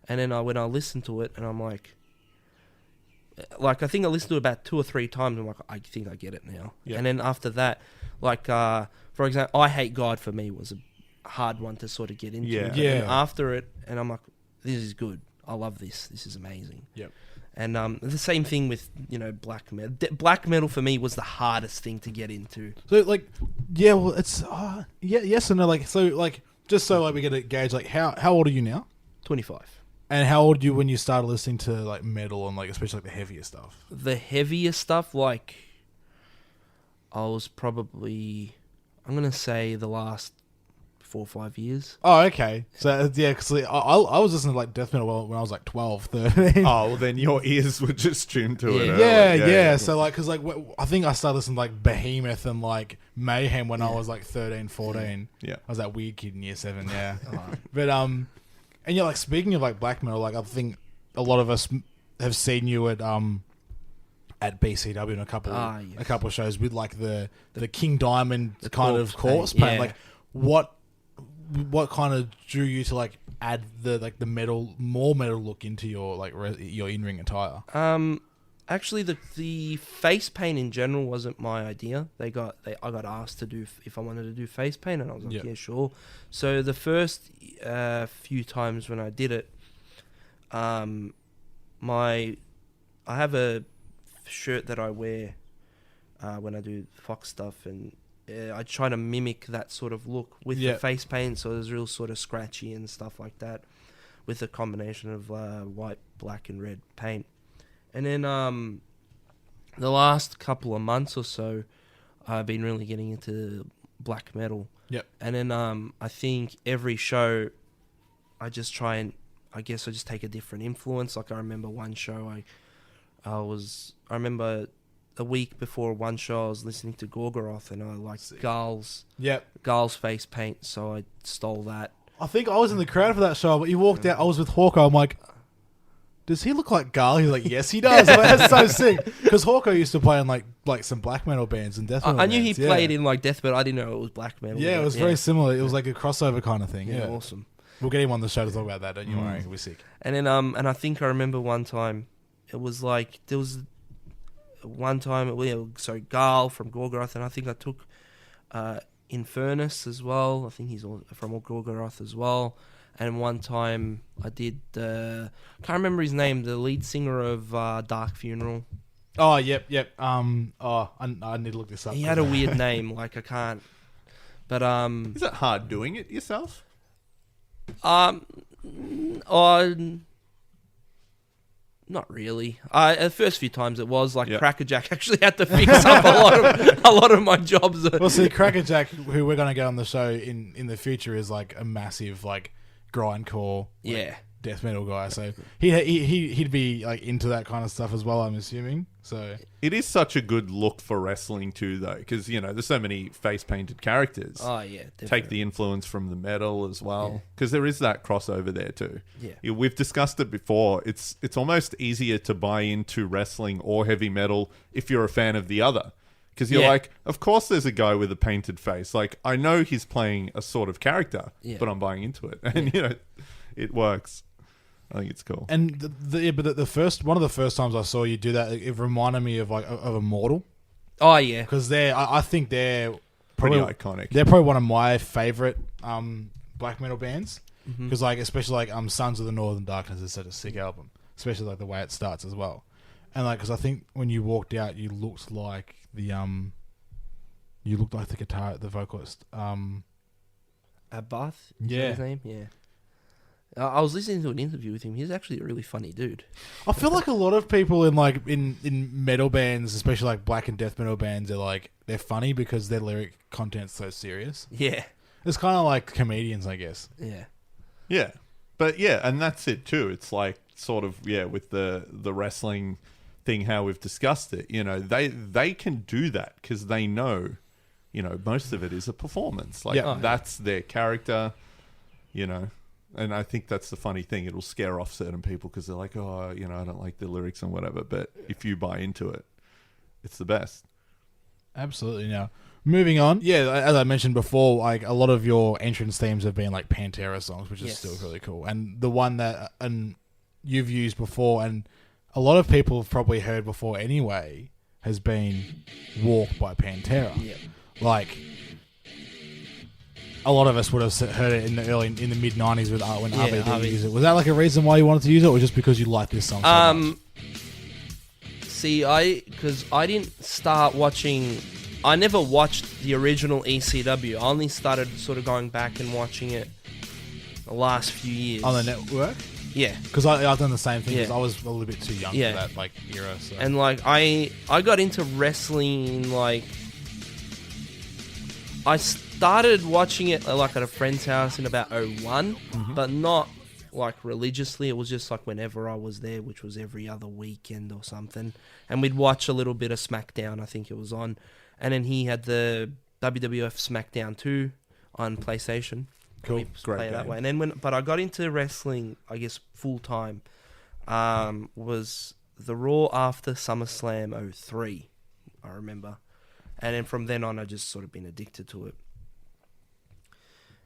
Speaker 3: and then when I listened to it, and I'm like, I think I listened to it about 2 or 3 times. I'm like, I think I get it now.
Speaker 2: Yeah.
Speaker 3: And then after that, like, for example, I Hate God for me was a hard one to sort of get into.
Speaker 1: Yeah.
Speaker 3: And
Speaker 2: Yeah.
Speaker 3: then after it, and I'm like, this is good. I love this. This is amazing.
Speaker 2: Yep.
Speaker 3: And the same thing with, black metal. Black metal for me was the hardest thing to get into.
Speaker 2: So, like, yeah, well, it's yes and no. Like, so, like, just so like we get a gauge, like, how old are you now?
Speaker 3: 25.
Speaker 2: And how old were you when you started listening to like metal and like especially like the heavier stuff?
Speaker 3: The heavier stuff, like, I was probably, I'm gonna say, the last 4 or 5 years.
Speaker 2: Oh, okay. So yeah, because I was listening to like death metal when I was like 12, 13.
Speaker 1: Oh, well, then your ears were just tuned to it.
Speaker 3: Yeah.
Speaker 2: Yeah. So like, because like I think I started listening to like Behemoth and like Mayhem when I was like 13, 14.
Speaker 1: Yeah.
Speaker 2: I was that weird kid in year 7. Yeah. But and yeah, like speaking of like black metal, like I think a lot of us have seen you at BCW in a couple of shows with like the King Diamond kind of corpse paint.
Speaker 3: Yeah.
Speaker 2: Like what kind of drew you to like add the more metal look into your like your in-ring attire?
Speaker 3: Actually, the face paint in general wasn't my idea. I got asked to do if I wanted to do face paint, and I was like, yeah, sure. So the first few times when I did it, I have a shirt that I wear when I do Fox stuff, and I try to mimic that sort of look with the face paint, so it's real sort of scratchy and stuff like that, with a combination of white, black, and red paint. And then the last couple of months or so, I've been really getting into black metal.
Speaker 2: Yep. And
Speaker 3: then I think every show, I just take a different influence. Like, I remember one show, I remember a week before one show I was listening to Gorgoroth, and I liked Garl's face paint, so I stole that.
Speaker 2: I think I was in the crowd for that show, but you walked out. I was with Hawko. I'm like, does he look like Garl? He's like, yes, he does. I'm like, that's so sick. Because Hawko used to play in like some black metal bands and death metal
Speaker 3: I knew
Speaker 2: bands.
Speaker 3: he played in like death metal. I didn't know it was black metal.
Speaker 2: Yeah, it was very similar. It was like a crossover kind of thing. Yeah,
Speaker 3: awesome.
Speaker 2: We'll get him on the show to talk about that. Don't you worry, we're sick.
Speaker 3: And then and I think I remember one time, it was like there was one time Garl from Gorgoroth, and I think I took Infernus as well. I think he's from Gorgoroth as well. And one time I did can't remember his name, the lead singer of Dark Funeral.
Speaker 2: Oh, yep. I need to look this up.
Speaker 3: He had a weird name, like I can't. But
Speaker 1: is it hard doing it yourself?
Speaker 3: Not really. The first few times it was like Crackerjack actually had to fix up a lot of my jobs.
Speaker 2: Well, see, Crackerjack, who we're going to get on the show in the future, is like a massive like grindcore, death metal guy. So he'd be like into that kind of stuff as well, I'm assuming. So
Speaker 1: it is such a good look for wrestling too, though, because there's so many face painted characters.
Speaker 3: Oh yeah, definitely.
Speaker 1: Take the influence from the metal as well, because there is that crossover there too.
Speaker 3: Yeah,
Speaker 1: we've discussed it before. It's almost easier to buy into wrestling or heavy metal if you're a fan of the other. Because you're like, of course there's a guy with a painted face. Like, I know he's playing a sort of character, but I'm buying into it. And, it works. I think it's cool.
Speaker 2: And the first one of the first times I saw you do that, it reminded me of Immortal.
Speaker 3: Oh, yeah.
Speaker 2: Because I think they're
Speaker 1: pretty iconic.
Speaker 2: They're probably one of my favorite black metal bands. Because, especially Sons of the Northern Darkness is such a sick album. Especially, the way it starts as well. And, because I think when you walked out, you looked like the You looked like the vocalist.
Speaker 3: Abath?
Speaker 2: Yeah.
Speaker 3: His name? Yeah. I was listening to an interview with him. He's actually a really funny dude.
Speaker 2: I feel like a lot of people in metal bands, especially like black and death metal bands, they're funny because their lyric content's so serious.
Speaker 3: Yeah.
Speaker 2: It's kind of like comedians, I guess.
Speaker 3: Yeah.
Speaker 1: Yeah. But yeah, and that's it too. It's like sort of, yeah, with the wrestling thing, how we've discussed it, they can do that because they know, most of it is a performance. Like that's their character, and I think that's the funny thing. It'll scare off certain people because they're like, oh, I don't like the lyrics and whatever. But if you buy into it, it's the best.
Speaker 2: Absolutely. Now, moving on. Yeah, as I mentioned before, like a lot of your entrance themes have been like Pantera songs, which is still really cool. And the one that you've used before, and a lot of people have probably heard before anyway, has been "Walk" by Pantera.
Speaker 3: Yeah.
Speaker 2: Like, a lot of us would have heard it in the mid '90s when RVD used it. Was that like a reason why you wanted to use it, or just because you like this song so much?
Speaker 3: See, because I didn't start watching. I never watched the original ECW. I only started sort of going back and watching it the last few years
Speaker 2: On the network.
Speaker 3: Yeah,
Speaker 2: because I've done the same thing. Because
Speaker 3: Yeah.
Speaker 2: I was a little bit too young
Speaker 3: Yeah.
Speaker 2: for that like era. So.
Speaker 3: and like I got into wrestling like. I started watching it like at a friend's house in about 01, but not like religiously. It was just like whenever I was there, which was every other weekend or something. And we'd watch a little bit of SmackDown, I think it was on. And then he had the WWF SmackDown 2 on PlayStation.
Speaker 2: Cool.
Speaker 3: We
Speaker 2: Great
Speaker 3: play it that
Speaker 2: game.
Speaker 3: way. And then but I got into wrestling, I guess full time, was the Raw after SummerSlam 03, I remember. And then from then on, I just sort of been addicted to it.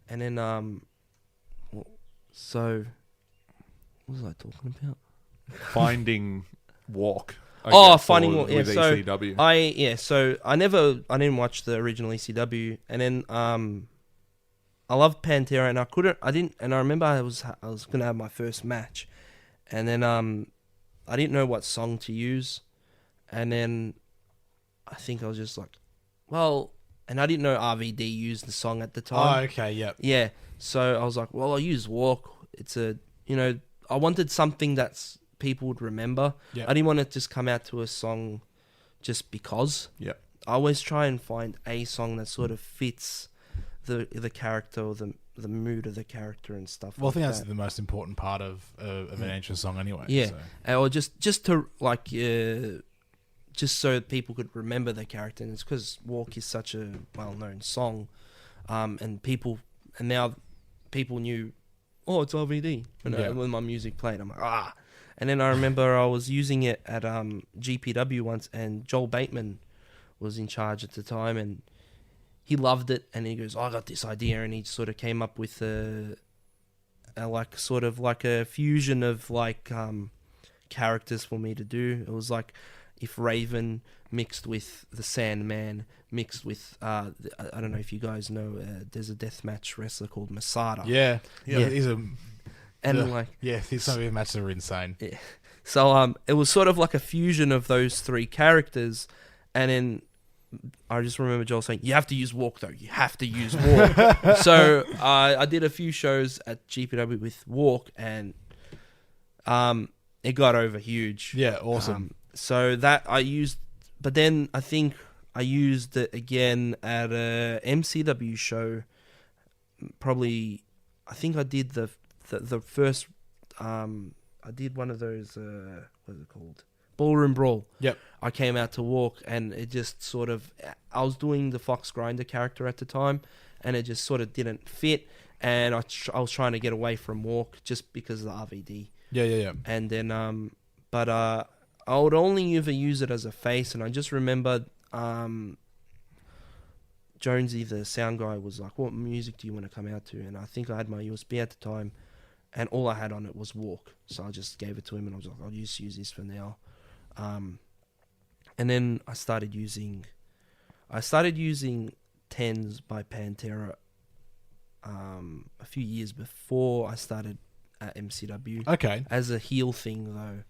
Speaker 3: And then, so, what was I talking about?
Speaker 1: Finding Walk.
Speaker 3: Finding Walk. Yeah,
Speaker 1: with
Speaker 3: so
Speaker 1: ECW.
Speaker 3: I didn't watch the original ECW, and then I loved Pantera, and I remember I was gonna have my first match, and then I didn't know what song to use, and then I think I was just like, well, and I didn't know RVD used the song at the time.
Speaker 2: Oh, okay, yep.
Speaker 3: Yeah, so I was like, well, I'll use Walk. It's I wanted something that's people would remember.
Speaker 2: Yep.
Speaker 3: I didn't want to just come out to a song just because.
Speaker 1: Yeah.
Speaker 3: I always try and find a song that sort of fits the character or the mood of the character and stuff.
Speaker 2: Well, I think
Speaker 3: like
Speaker 2: that's
Speaker 3: that.
Speaker 2: the most important part of an entrance song anyway.
Speaker 3: Yeah,
Speaker 2: So.
Speaker 3: or just to like, just so people could remember the character, and it's because Walk is such a well-known song, and now people knew, oh, it's RVD. When my music played, I'm like, and then I remember I was using it at GPW once, and Joel Bateman was in charge at the time, and he loved it, and he goes, I got this idea, and he sort of came up with a fusion of like characters for me to do. It was like if Raven mixed with the Sandman, mixed with I don't know if you guys know, there's a deathmatch wrestler called Masada.
Speaker 2: Yeah, he's a some of his matches are insane.
Speaker 3: Yeah. So it was sort of like a fusion of those three characters, and then I just remember Joel saying, you have to use Walk though. You have to use Walk. So I did a few shows at GPW with Walk, and it got over huge.
Speaker 2: Yeah, awesome.
Speaker 3: So that I used, but then I think I used it again at a MCW show. Probably, I think I did the first. I did one of those. What is it called? Ballroom Brawl.
Speaker 2: Yep.
Speaker 3: I came out to Walk, and it just sort of. I was doing the Fox Grinder character at the time, and it just sort of didn't fit. And I was trying to get away from Walk just because of the RVD.
Speaker 2: Yeah.
Speaker 3: And then, but I would only ever use it as a face, and I just remember Jonesy, the sound guy, was like, what music do you want to come out to? And I think I had my USB at the time, and all I had on it was Walk. So I just gave it to him, and I was like, I'll just use this for now. And then I started using Tens by Pantera a few years before I started at MCW.
Speaker 2: Okay.
Speaker 3: As a heel thing, though.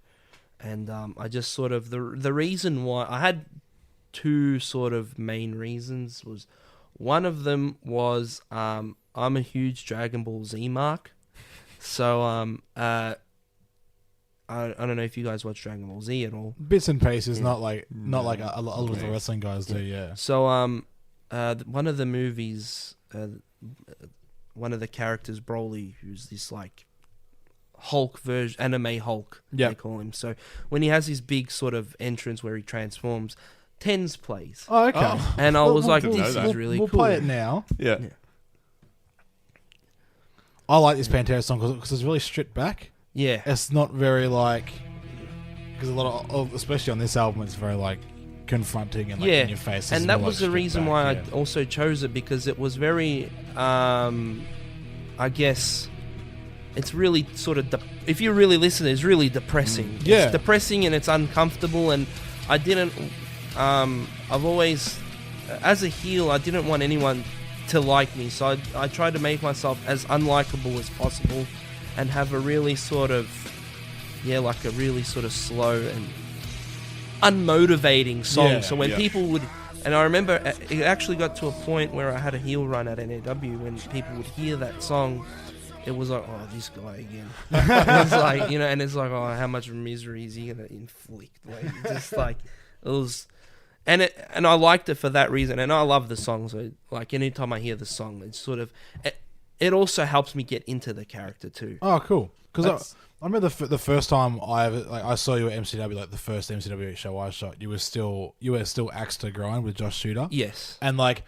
Speaker 3: And I just sort of... The reason why... I had two sort of main reasons. One of them was I'm a huge Dragon Ball Z mark, so I don't know if you guys watch Dragon Ball Z at all.
Speaker 2: Bits and pieces, not like a lot of the wrestling guys do. Yeah.
Speaker 3: So one of the movies, one of the characters, Broly, who's this like Hulk version, anime Hulk, they call him. So when he has his big sort of entrance where he transforms, Tens plays.
Speaker 2: Oh, okay.
Speaker 3: And I was like, this is really
Speaker 2: we'll
Speaker 3: cool.
Speaker 2: We'll play it now.
Speaker 1: Yeah.
Speaker 2: I like this Pantera song because it's really stripped back.
Speaker 3: Yeah.
Speaker 2: It's not very like... Because a lot of... Especially on this album, it's very like confronting and like in your face.
Speaker 3: And that was the reason why I also chose it, because it was very... I guess... It's really sort of... if you really listen, it's really depressing.
Speaker 2: Yeah.
Speaker 3: It's depressing and it's uncomfortable, and I didn't... I've always... As a heel, I didn't want anyone to like me, so I tried to make myself as unlikable as possible and have a really sort of... like a really sort of slow and unmotivating song.
Speaker 2: Yeah,
Speaker 3: so when people would... And I remember it actually got to a point where I had a heel run at NAW when people would hear that song... It was like, oh, this guy again. It's like, and it's like, oh, how much misery is he gonna inflict? Like, just like it was, and I liked it for that reason. And I love the song, so like anytime I hear the song, it's sort of, it also helps me get into the character too.
Speaker 2: Oh, cool. Because I remember the first time I saw you at MCW, like the first MCW show I shot, you were still axe to grind with Josh Shooter.
Speaker 3: Yes,
Speaker 2: and like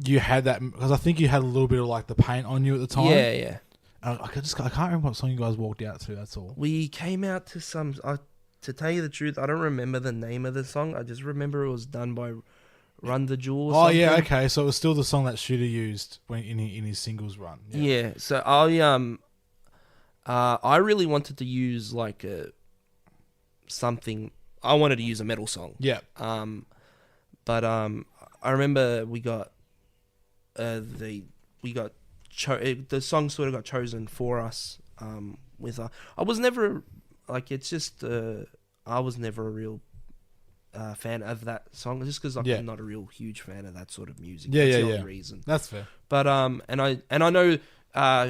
Speaker 2: you had that because I think you had a little bit of like the paint on you at the time.
Speaker 3: Yeah.
Speaker 2: I can't remember what song you guys walked out to. That's all.
Speaker 3: We came out to some. To tell you the truth, I don't remember the name of the song. I just remember it was done by Run the Jewel.
Speaker 2: Oh yeah, okay. So it was still the song that Shooter used when in his singles run.
Speaker 3: Yeah. So I really wanted to use like something. I wanted to use a metal song.
Speaker 2: Yeah.
Speaker 3: But I remember we got the song sort of got chosen for us. I was never like, it's just I was never a real fan of that song, just because I'm not a real huge fan of that sort of music. That's the only reason.
Speaker 2: That's fair.
Speaker 3: But and I know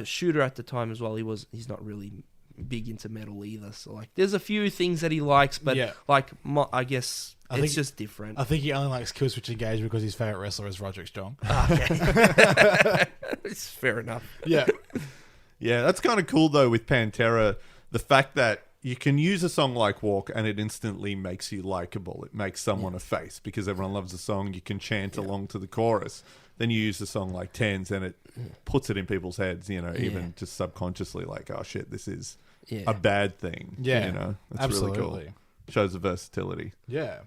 Speaker 3: Shooter at the time as well. He's not really big into metal either. So like, there's a few things that he likes, but like I guess. It's just different.
Speaker 2: I think he only likes Killswitch Engage because his favourite wrestler is Roderick Strong.
Speaker 3: Okay. It's fair enough.
Speaker 2: Yeah.
Speaker 1: Yeah, that's kind of cool, though, with Pantera. The fact that you can use a song like Walk and it instantly makes you likable. It makes someone a face because everyone loves the song. You can chant along to the chorus. Then you use a song like Tens and it puts it in people's heads, even just subconsciously, like, oh, shit, this is a bad thing.
Speaker 2: Yeah.
Speaker 1: That's
Speaker 2: absolutely.
Speaker 1: really cool. Shows the versatility.
Speaker 2: Yeah.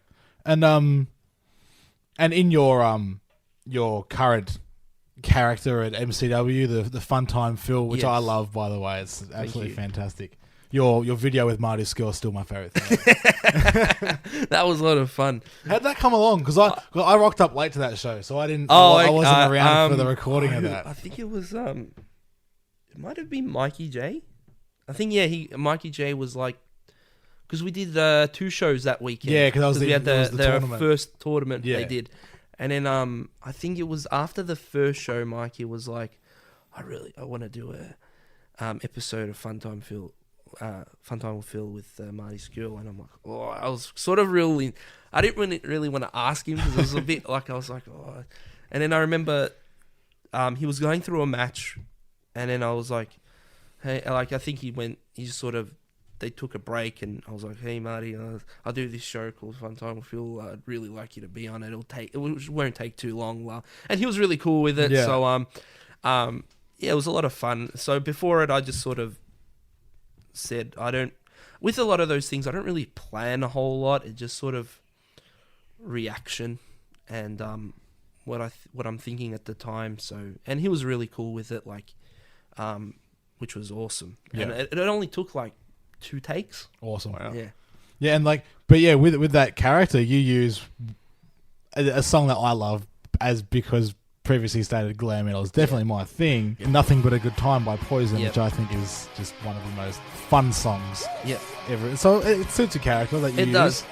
Speaker 2: And in your current character at MCW, the Fun Time Phil, which I love, by the way, it's absolutely fantastic. Your video with Marty Skrull is still my favorite thing.
Speaker 3: That was a lot of fun.
Speaker 2: How'd that come along? Because I rocked up late to that show, so I didn't. I wasn't around for the recording of that.
Speaker 3: I think it was it might have been Mikey J. I think Mikey J was like. Because we did 2 shows that weekend.
Speaker 2: Yeah, because
Speaker 3: we had their
Speaker 2: tournament.
Speaker 3: first tournament they did. And then I think it was after the first show, Mikey was like, I want to do a episode of Fun Time with Phil with Marty Skrull. And I'm like, oh, I was sort of really... I didn't really want to ask him because it was a bit like, I was like, oh. And then I remember he was going through a match. And then I was like, hey, like I think they took a break, and I was like, "Hey, Marty, I'll do this show called Fun Time with Phil. I'd really like you to be on it. It won't take too long." And he was really cool with it. Yeah. So, it was a lot of fun. So before it, I just sort of said, with a lot of those things, I don't really plan a whole lot. It just sort of reaction and what I'm thinking at the time. So, and he was really cool with it, like, which was awesome. Yeah. And it only took like 2 takes.
Speaker 2: Awesome.
Speaker 1: Wow.
Speaker 2: Yeah, and like, but yeah, with that character, you use a song that I love because previously stated, glam metal is definitely my thing. Nothing But a Good Time by Poison,
Speaker 3: Yep.
Speaker 2: which I think is just one of the most fun songs
Speaker 3: Yep.
Speaker 2: ever. So it suits a character that you
Speaker 3: It
Speaker 2: use.
Speaker 3: does.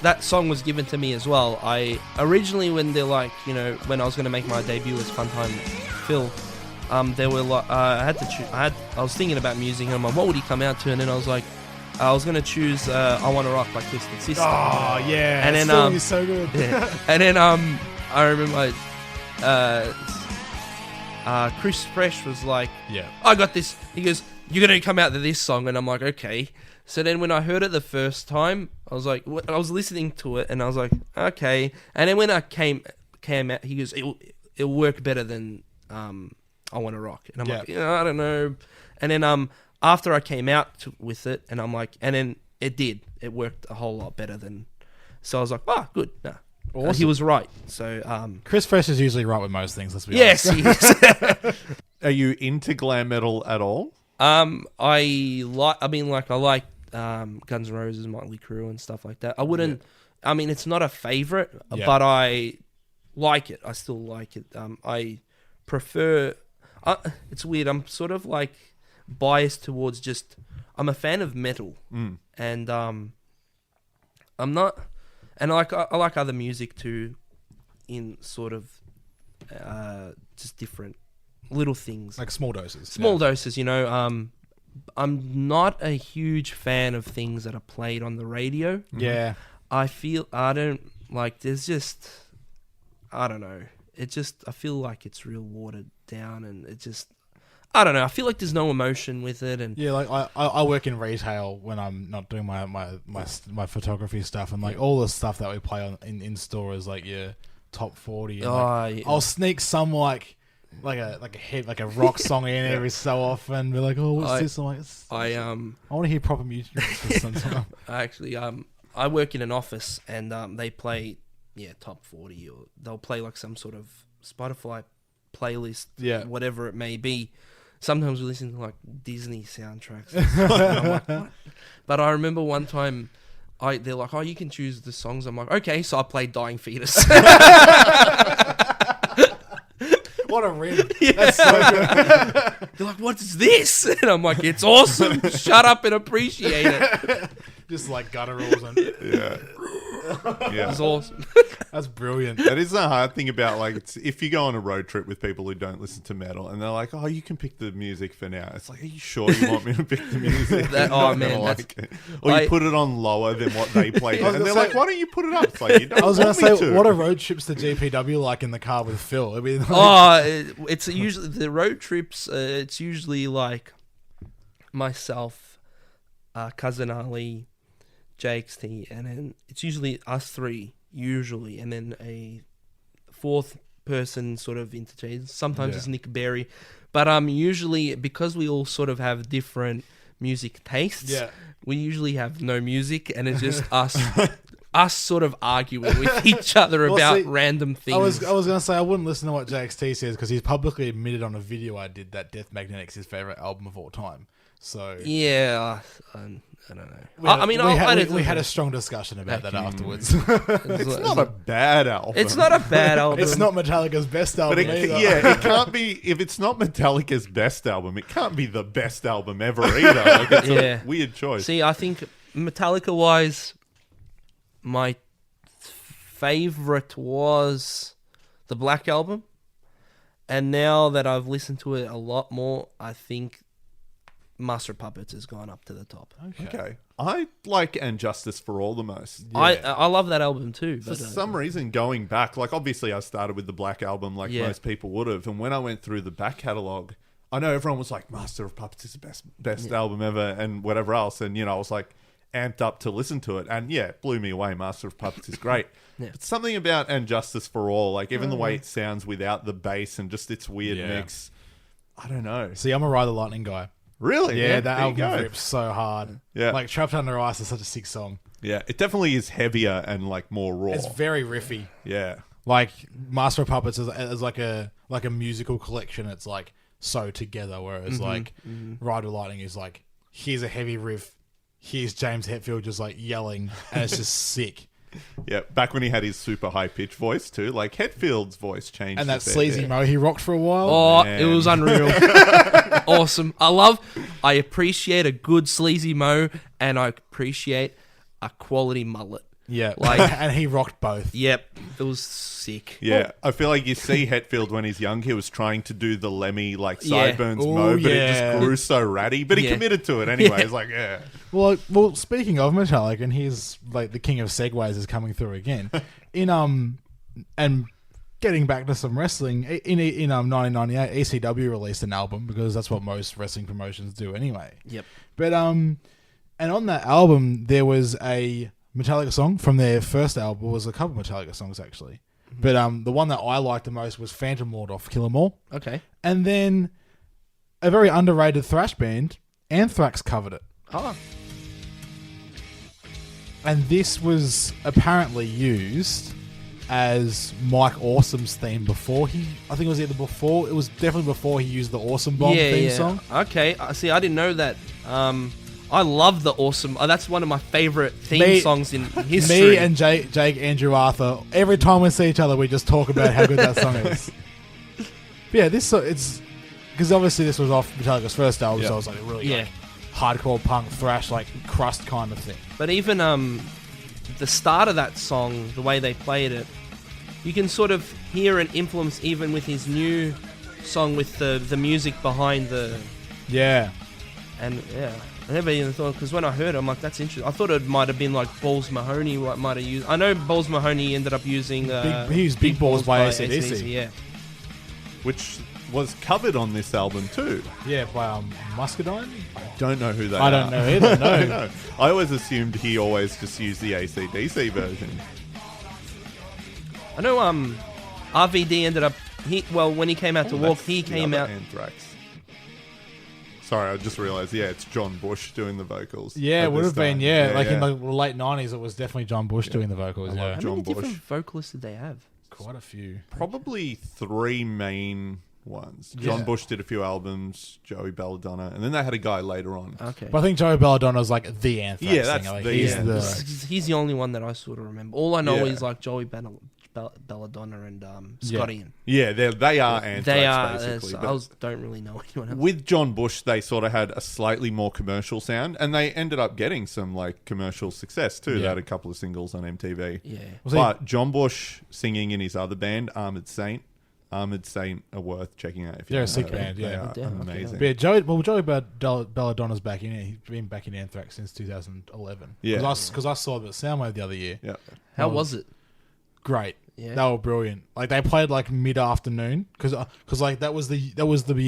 Speaker 3: That song was given to me as well. I originally, when they're like, when I was going to make my debut as Funtime Phil, they were like, I was thinking about music, and I'm like, what would he come out to? And then I was like, I was going to choose I Wanna Rock by Twisted Sister.
Speaker 2: Oh yeah,
Speaker 3: And then,
Speaker 2: that song is so good.
Speaker 3: Yeah. And then I remember Chris Fresh was like,
Speaker 2: Yeah.
Speaker 3: I got this. He goes, you're going to come out to this song. And I'm like, okay. So then when I heard it the first time, I was like, I was listening to it and I was like, okay. And then when I came out, he goes, it'll work better than I Wanna Rock. And I'm like, I don't know. And then after I came out with it, and I'm like, and then it did. It worked a whole lot better than. So I was like, good. Nah.
Speaker 2: Awesome.
Speaker 3: He was right. So
Speaker 2: Chris Fresh is usually right with most things. Let's be honest.
Speaker 3: yes, he is.
Speaker 1: Are you into glam metal at all?
Speaker 3: I like Guns N' Roses, Motley Crue, and stuff like that. I wouldn't. I mean, it's not a favorite, but I like it. I still like it. I prefer. It's weird. I'm sort of like biased towards just. I'm a fan of metal, and I'm not. And I like other music too, in sort of just different little things,
Speaker 2: Like small doses.
Speaker 3: small doses. I'm not a huge fan of things that are played on the radio.
Speaker 2: Yeah.
Speaker 3: I don't like. There's just, I don't know. I feel like it's real watered down, and it just, I don't know. I feel like there's no emotion with it, and
Speaker 2: Yeah, like I work in retail when I'm not doing my photography stuff, and like all the stuff that we play on in store is like your top 40. And like, I'll sneak some like a rock song in every so often. Be like, oh, what's this? I'm like, I want to hear proper music for some time.
Speaker 3: Actually, I work in an office, and they play top 40, or they'll play like some sort of Spotify playlist, whatever it may be. Sometimes we listen to like Disney soundtracks. And I'm like, what? But I remember one time, they're like, oh, you can choose the songs. I'm like, okay, so I played Dying Fetus.
Speaker 2: What a rib. That's so good.
Speaker 3: They're like, what's this? And I'm like, it's awesome. Shut up and appreciate it.
Speaker 2: Just like gutturals and
Speaker 3: It's awesome.
Speaker 2: that's brilliant.
Speaker 1: That is the hard thing about like if you go on a road trip with people who don't listen to metal and they're like, oh, you can pick the music for now. It's like, are you sure you want me to pick the music? Or you put it on lower than what they play, and they're like, why don't you put it up? It's like, you don't
Speaker 2: I was going
Speaker 1: want
Speaker 2: to
Speaker 1: me
Speaker 2: say,
Speaker 1: to.
Speaker 2: what are road trips to GPW like in the car with Phil? I mean,
Speaker 3: It's usually the road trips. It's usually like myself, cousin Ali, JXT, and then it's usually us three, and then a fourth person sort of interchange. Sometimes it's Nick Berry, but usually because we all sort of have different music tastes, we usually have no music, and it's just us sort of arguing with each other about random things.
Speaker 2: I was going to say I wouldn't listen to what JXT says because he's publicly admitted on a video I did that Death Magnetic's his favorite album of all time. So
Speaker 3: yeah, I don't know.
Speaker 2: We had a strong discussion about that afterwards.
Speaker 1: It's not a bad album.
Speaker 3: It's not a bad album.
Speaker 2: It's not Metallica's best album
Speaker 1: But
Speaker 2: either.
Speaker 1: it can't be. If it's not Metallica's best album, it can't be the best album ever either. Like, it's a weird choice.
Speaker 3: See, I think Metallica-wise, my favorite was the Black Album, and now that I've listened to it a lot more, I think Master of Puppets has gone up to the top.
Speaker 1: Okay. I like And Justice for All the most.
Speaker 3: I love that album too.
Speaker 1: For some reason, going back, like obviously I started with the Black Album like most people would have, and when I went through the back catalogue, I know everyone was like, Master of Puppets is the best album ever and whatever else, and I was like amped up to listen to it, and it blew me away. Master of Puppets is great. But something about And Justice for All, like even the way it sounds without the bass and just its weird mix, I don't know.
Speaker 2: See, I'm a Ride the Lightning guy.
Speaker 1: Really?
Speaker 2: Yeah, that album rips so hard.
Speaker 1: Yeah.
Speaker 2: Like Trapped Under Ice is such a sick song.
Speaker 1: Yeah, it definitely is heavier and like more raw.
Speaker 2: It's very riffy.
Speaker 1: Yeah.
Speaker 2: Like Master of Puppets is like a musical collection. It's like so together, whereas Ride the Lightning is like, here's a heavy riff, here's James Hetfield just like yelling, and it's just sick.
Speaker 1: Yeah, back when he had his super high pitched voice too, like Hetfield's voice changed.
Speaker 2: And
Speaker 1: a
Speaker 2: that
Speaker 1: fair
Speaker 2: sleazy
Speaker 1: bit.
Speaker 2: mo he rocked for a while.
Speaker 3: Oh,
Speaker 1: man.
Speaker 3: it was unreal. Awesome. I appreciate a good sleazy mo, and I appreciate a quality mullet.
Speaker 2: Yeah,
Speaker 3: Like-
Speaker 2: and he rocked both.
Speaker 3: Yep, it was sick.
Speaker 1: Yeah, I feel like you see Hetfield when he's young, he was trying to do the Lemmy like
Speaker 3: Yeah.
Speaker 1: sideburns
Speaker 2: Ooh,
Speaker 1: mo, but it
Speaker 2: yeah.
Speaker 1: just grew so ratty. But he
Speaker 3: Yeah.
Speaker 1: committed to it anyway.
Speaker 3: Yeah.
Speaker 1: It's like, yeah.
Speaker 2: Well, speaking of Metallica, and he's like the king of segues is coming through again. And getting back to some wrestling, in 1998, ECW released an album because that's what most wrestling promotions do anyway.
Speaker 3: Yep.
Speaker 2: But and on that album there was a Metallica song from their first album. Was a couple of Metallica songs actually, but the one that I liked the most was Phantom Lord off Kill 'Em All.
Speaker 3: Okay.
Speaker 2: And then a very underrated thrash band, Anthrax, covered it.
Speaker 3: Oh.
Speaker 2: And this was apparently used as Mike Awesome's theme before he... I think it was either before... It was definitely before he used the Awesome Bomb theme song.
Speaker 3: Okay. See, I didn't know that. I love the Awesome. That's one of my favorite theme songs in history.
Speaker 2: Me and Jake, Andrew Arthur, every time we see each other, we just talk about how good that song is. But yeah, this it's... Because obviously this was off Metallica's first album, so it was like a really like, hardcore punk thrash, like crust kind of thing.
Speaker 3: But even the start of that song, the way they played it, you can sort of hear an influence even with his new song with the music behind the...
Speaker 2: Yeah.
Speaker 3: And yeah, I never even thought, because when I heard it, I'm like, that's interesting. I thought it might have been like Balls Mahoney what might have used. I know Balls Mahoney ended up using...
Speaker 2: he used Big Balls by AC/DC.
Speaker 3: AC/DC, yeah.
Speaker 1: Which was covered on this album too.
Speaker 2: Yeah, by Muscadine?
Speaker 1: Don't know who they
Speaker 2: I
Speaker 1: are.
Speaker 2: don't know either, no.
Speaker 1: No. I always assumed he always just used the AC/DC version.
Speaker 3: I know RVD ended up... when he came out to walk, he
Speaker 1: That's the
Speaker 3: came
Speaker 1: other
Speaker 3: out...
Speaker 1: Anthrax. Sorry, I just realised, it's John Bush doing the vocals.
Speaker 2: Yeah,
Speaker 1: at
Speaker 2: it would
Speaker 1: this
Speaker 2: have been,
Speaker 1: time.
Speaker 2: like in the late 90s, it was definitely John Bush doing the vocals,
Speaker 1: I love
Speaker 2: yeah.
Speaker 3: How
Speaker 1: John
Speaker 3: many
Speaker 1: Bush.
Speaker 3: different vocalists did they have?
Speaker 2: Quite a few.
Speaker 1: Probably three main ones.
Speaker 2: Yeah.
Speaker 1: John Bush did a few albums, Joey Belladonna, and then they had a guy later on.
Speaker 3: Okay.
Speaker 2: But I think Joey Belladonna's like the Anthrax
Speaker 1: Yeah, that's
Speaker 2: singer. Like,
Speaker 1: the
Speaker 2: he's
Speaker 1: Anthrax.
Speaker 3: He's the only one that I sort of remember. All I know
Speaker 1: Yeah.
Speaker 3: is like Joey Belladonna and Scott Ian.
Speaker 1: Yeah, they are Anthrax,
Speaker 3: They are.
Speaker 1: basically.
Speaker 3: I
Speaker 1: but
Speaker 3: don't really know anyone else.
Speaker 1: with John Bush, they sort of had a slightly more commercial sound, and they ended up getting some like commercial success too.
Speaker 2: Yeah.
Speaker 1: They had a couple of singles on MTV.
Speaker 3: Yeah.
Speaker 2: Was he-
Speaker 1: But John Bush singing in his other band, Armored Saint are worth checking out. If you
Speaker 2: They're a
Speaker 1: don't
Speaker 2: sick
Speaker 1: know them.
Speaker 2: band,
Speaker 1: They
Speaker 2: yeah.
Speaker 1: are
Speaker 3: Yeah, okay.
Speaker 1: amazing.
Speaker 2: But Joey Belladonna's back in it. He's been back in Anthrax since 2011.
Speaker 1: Yeah.
Speaker 2: Because I saw the Soundwave the other year.
Speaker 1: Yeah.
Speaker 3: How was it?
Speaker 2: Great.
Speaker 3: Yeah.
Speaker 2: They were brilliant. Like they played like mid-afternoon because like that was the year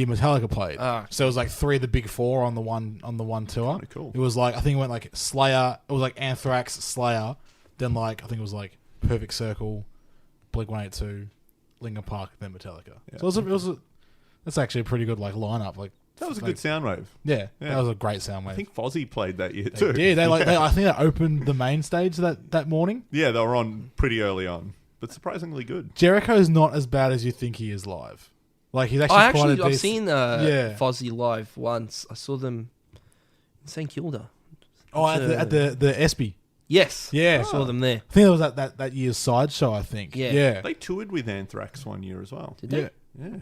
Speaker 2: Metallica played.
Speaker 3: Ah.
Speaker 2: So it was like three of the big four on the one tour.
Speaker 1: Kinda cool.
Speaker 2: It was like I think it went like Slayer. It was like Anthrax, Slayer. Then like I think it was like Perfect Circle, Blink-182, Linkin Park, then Metallica.
Speaker 1: Yeah.
Speaker 2: So it was that's actually a pretty good like lineup. Like
Speaker 1: That was a
Speaker 2: like,
Speaker 1: good sound wave.
Speaker 2: Yeah,
Speaker 1: Yeah.
Speaker 2: that was a great sound wave.
Speaker 1: I think Fozzy played that year
Speaker 2: they
Speaker 1: too.
Speaker 2: did. I think they opened the main stage that morning.
Speaker 1: Yeah, they were on pretty early on, but surprisingly good.
Speaker 2: Jericho's not as bad as you think he is live. Like he's actually
Speaker 3: I've
Speaker 2: quite a decent...
Speaker 3: seen
Speaker 2: Yeah.
Speaker 3: Fozzy live once. I saw them in St Kilda.
Speaker 2: Oh, at the ESPY.
Speaker 3: Yes.
Speaker 2: Yeah.
Speaker 3: I saw them there.
Speaker 2: I think it was that year's sideshow. I think.
Speaker 3: Yeah.
Speaker 2: Yeah.
Speaker 1: They toured with Anthrax one year as well.
Speaker 3: Did they?
Speaker 2: Yeah.
Speaker 1: Yeah.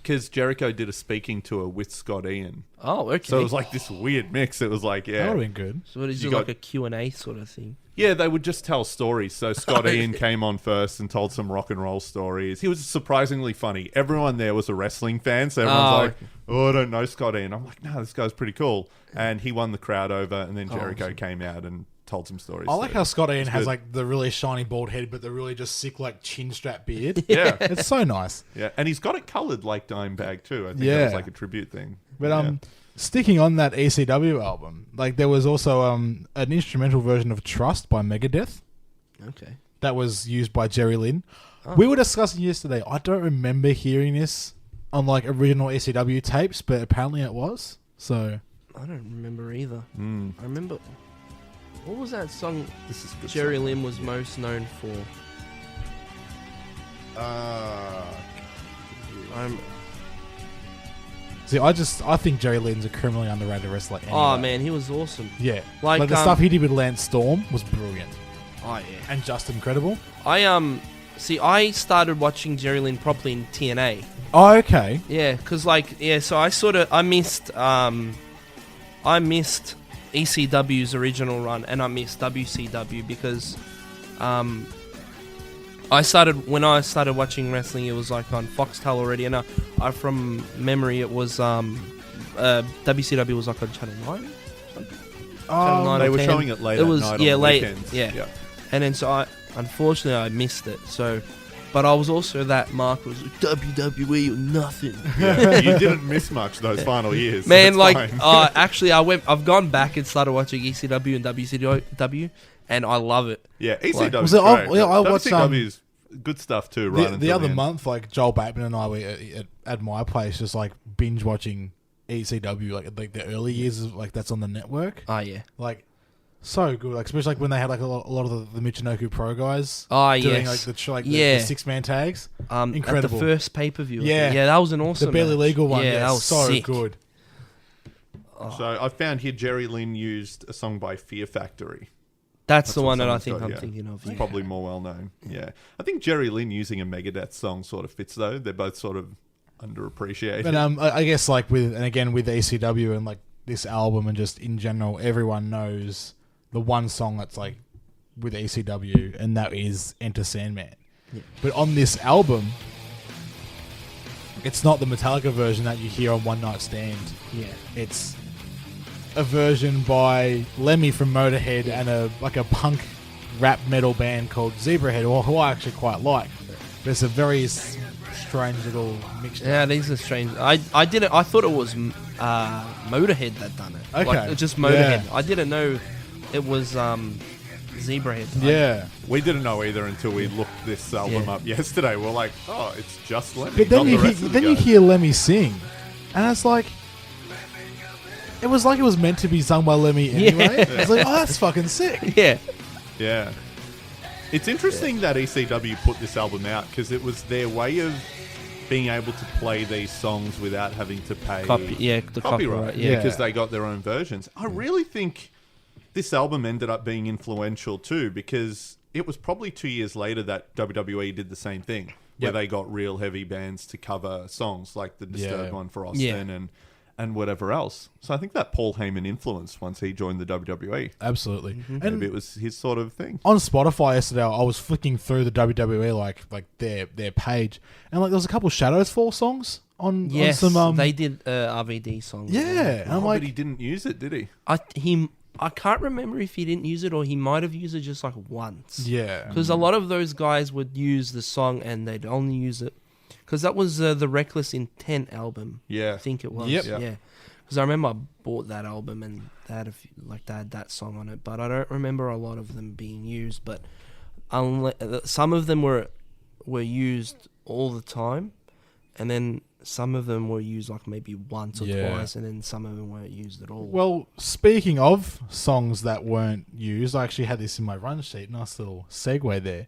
Speaker 1: Because Jericho did a speaking tour with Scott Ian.
Speaker 3: Oh, okay.
Speaker 1: So it was like this weird mix. It was like,
Speaker 2: That
Speaker 1: yeah.
Speaker 2: would have been good.
Speaker 3: So it is
Speaker 1: You
Speaker 3: like
Speaker 1: got-
Speaker 3: a Q&A sort of thing.
Speaker 1: Yeah, they would just tell stories. So Scott
Speaker 3: Okay.
Speaker 1: Ian came on first and told some rock and roll stories. He was surprisingly funny. Everyone there was a wrestling fan, so everyone's like, oh, I don't know Scott Ian. I'm like, no, this guy's pretty cool. And he won the crowd over, and then Jericho
Speaker 3: awesome.
Speaker 1: came out and told some stories.
Speaker 2: I like
Speaker 1: So
Speaker 2: how Scott Ian
Speaker 1: it's
Speaker 2: has
Speaker 1: good.
Speaker 2: like the really shiny bald head, but the really just sick like chin strap beard.
Speaker 1: Yeah.
Speaker 2: It's so nice.
Speaker 1: Yeah, and he's got it coloured like Dimebag too. I think that
Speaker 2: Yeah.
Speaker 1: was like a tribute thing.
Speaker 2: But
Speaker 1: Yeah.
Speaker 2: sticking on that ECW album, like there was also an instrumental version of Trust by Megadeth
Speaker 3: Okay.
Speaker 2: that was used by Jerry Lynn.
Speaker 3: Oh.
Speaker 2: We were discussing yesterday. I don't remember hearing this on like original ECW tapes, but apparently it was. So
Speaker 3: I don't remember either.
Speaker 1: Mm,
Speaker 3: I remember... What was that song
Speaker 1: this is a good.
Speaker 3: Jerry
Speaker 1: song.
Speaker 3: Lynn was most known for? I'm...
Speaker 2: see, I think Jerry Lynn's a criminally underrated wrestler. Anyway.
Speaker 3: Oh, man, he was awesome.
Speaker 2: Yeah,
Speaker 3: Like,
Speaker 2: the stuff he did with Lance Storm was brilliant.
Speaker 3: Oh yeah.
Speaker 2: and just incredible.
Speaker 3: I started watching Jerry Lynn properly in TNA.
Speaker 2: Oh, okay.
Speaker 3: Yeah, because so I missed ECW's original run, and I missed WCW because when I started watching wrestling, it was like on Foxtel already, and I from memory it was WCW was like on Channel 9. Channel 9
Speaker 1: They
Speaker 3: or
Speaker 1: were
Speaker 3: 10.
Speaker 1: showing it late
Speaker 3: It was
Speaker 1: at night on
Speaker 3: late,
Speaker 1: weekends.
Speaker 3: yeah. And then so unfortunately I missed it. So, but I was also that Mark was like, WWE or nothing.
Speaker 1: Yeah, you didn't miss much those final years.
Speaker 3: Man,
Speaker 1: so
Speaker 3: like
Speaker 1: it's fine.
Speaker 3: actually I've gone back and started watching ECW and WCW, and I love it.
Speaker 1: Yeah, ECW.
Speaker 2: Was it- I watched,
Speaker 1: WCW's good stuff too. Right
Speaker 2: The
Speaker 1: until
Speaker 2: other
Speaker 1: end.
Speaker 2: month, like Joel Bateman and I were at my place, just like binge watching ECW, like the early years of like that's on the network.
Speaker 3: Oh yeah.
Speaker 2: Like so good, like especially like when they had like a lot of the Michinoku Pro guys.
Speaker 3: Oh
Speaker 2: doing
Speaker 3: yes.
Speaker 2: like the
Speaker 3: Yeah.
Speaker 2: 6-man tags.
Speaker 3: At
Speaker 2: Incredible.
Speaker 3: the first pay per view.
Speaker 2: Yeah.
Speaker 3: Yeah, that was an awesome.
Speaker 2: The barely
Speaker 3: match.
Speaker 2: legal one.
Speaker 3: Yeah,
Speaker 2: Yeah,
Speaker 3: that was
Speaker 2: so
Speaker 3: sick.
Speaker 2: good.
Speaker 1: So I found here Jerry Lynn used a song by Fear Factory.
Speaker 3: That's the
Speaker 1: what
Speaker 3: one that I
Speaker 1: someone's
Speaker 3: think
Speaker 1: got,
Speaker 3: I'm
Speaker 1: yeah.
Speaker 3: thinking of.
Speaker 1: It's
Speaker 3: Yeah.
Speaker 1: probably more well known. Yeah, I think Jerry Lynn using a Megadeth song sort of fits though. They're both sort of underappreciated.
Speaker 2: But I guess like with ECW and like this album and just in general, everyone knows the one song that's like with ECW, and that is Enter Sandman.
Speaker 3: Yeah.
Speaker 2: But on this album, it's not the Metallica version that you hear on One Night Stand.
Speaker 3: Yeah.
Speaker 2: It's a version by Lemmy from Motorhead and a punk rap metal band called Zebrahead, who I actually quite like. But it's a very strange little mixture.
Speaker 3: Yeah, these are strange. I thought it was Motorhead that done it.
Speaker 2: Okay.
Speaker 3: Like, just Motorhead.
Speaker 2: Yeah.
Speaker 3: I didn't know it was Zebrahead.
Speaker 2: Yeah.
Speaker 1: We didn't know either until we looked this album up yesterday. We're like, oh, it's just Lemmy.
Speaker 2: But then
Speaker 1: not
Speaker 2: you
Speaker 1: the rest of the
Speaker 2: you
Speaker 1: guys.
Speaker 2: hear Lemmy sing, and it's like it was meant to be sung by Lemmy anyway.
Speaker 3: Yeah.
Speaker 2: It's like, oh, that's fucking sick.
Speaker 3: Yeah.
Speaker 1: Yeah. It's interesting that ECW put this album out because it was their way of being able to play these songs without having to pay
Speaker 3: The copyright.
Speaker 2: Yeah.
Speaker 1: because they got their own versions. I really think this album ended up being influential too because it was probably 2 years later that WWE did the same thing where
Speaker 2: Yep.
Speaker 1: they got real heavy bands to cover songs like the Disturbed one for Austin and whatever else. So I think that Paul Heyman influenced once he joined the WWE.
Speaker 2: Absolutely.
Speaker 3: Mm-hmm.
Speaker 2: And
Speaker 1: Maybe it was his sort of thing.
Speaker 2: on Spotify yesterday, I was flicking through the WWE like their page, and like there was a couple Shadows Fall songs on
Speaker 3: Yes,
Speaker 2: on some
Speaker 3: they did RVD songs.
Speaker 2: yeah, and I'm
Speaker 1: Oh,
Speaker 2: like
Speaker 1: but he didn't use it, did he?
Speaker 3: I can't remember if he didn't use it or he might have used it just like once.
Speaker 2: yeah,
Speaker 3: Because a lot of those guys would use the song and they'd only use it because that was the Reckless Intent album.
Speaker 1: Yeah.
Speaker 3: I think it was.
Speaker 2: Yep.
Speaker 3: Yeah. Because I remember I bought that album and they had they had that song on it, but I don't remember a lot of them being used. But some of them were used all the time, and then some of them were used like maybe once or twice, and then some of them weren't used at all.
Speaker 2: Well, speaking of songs that weren't used, I actually had this in my run sheet. Nice little segue there.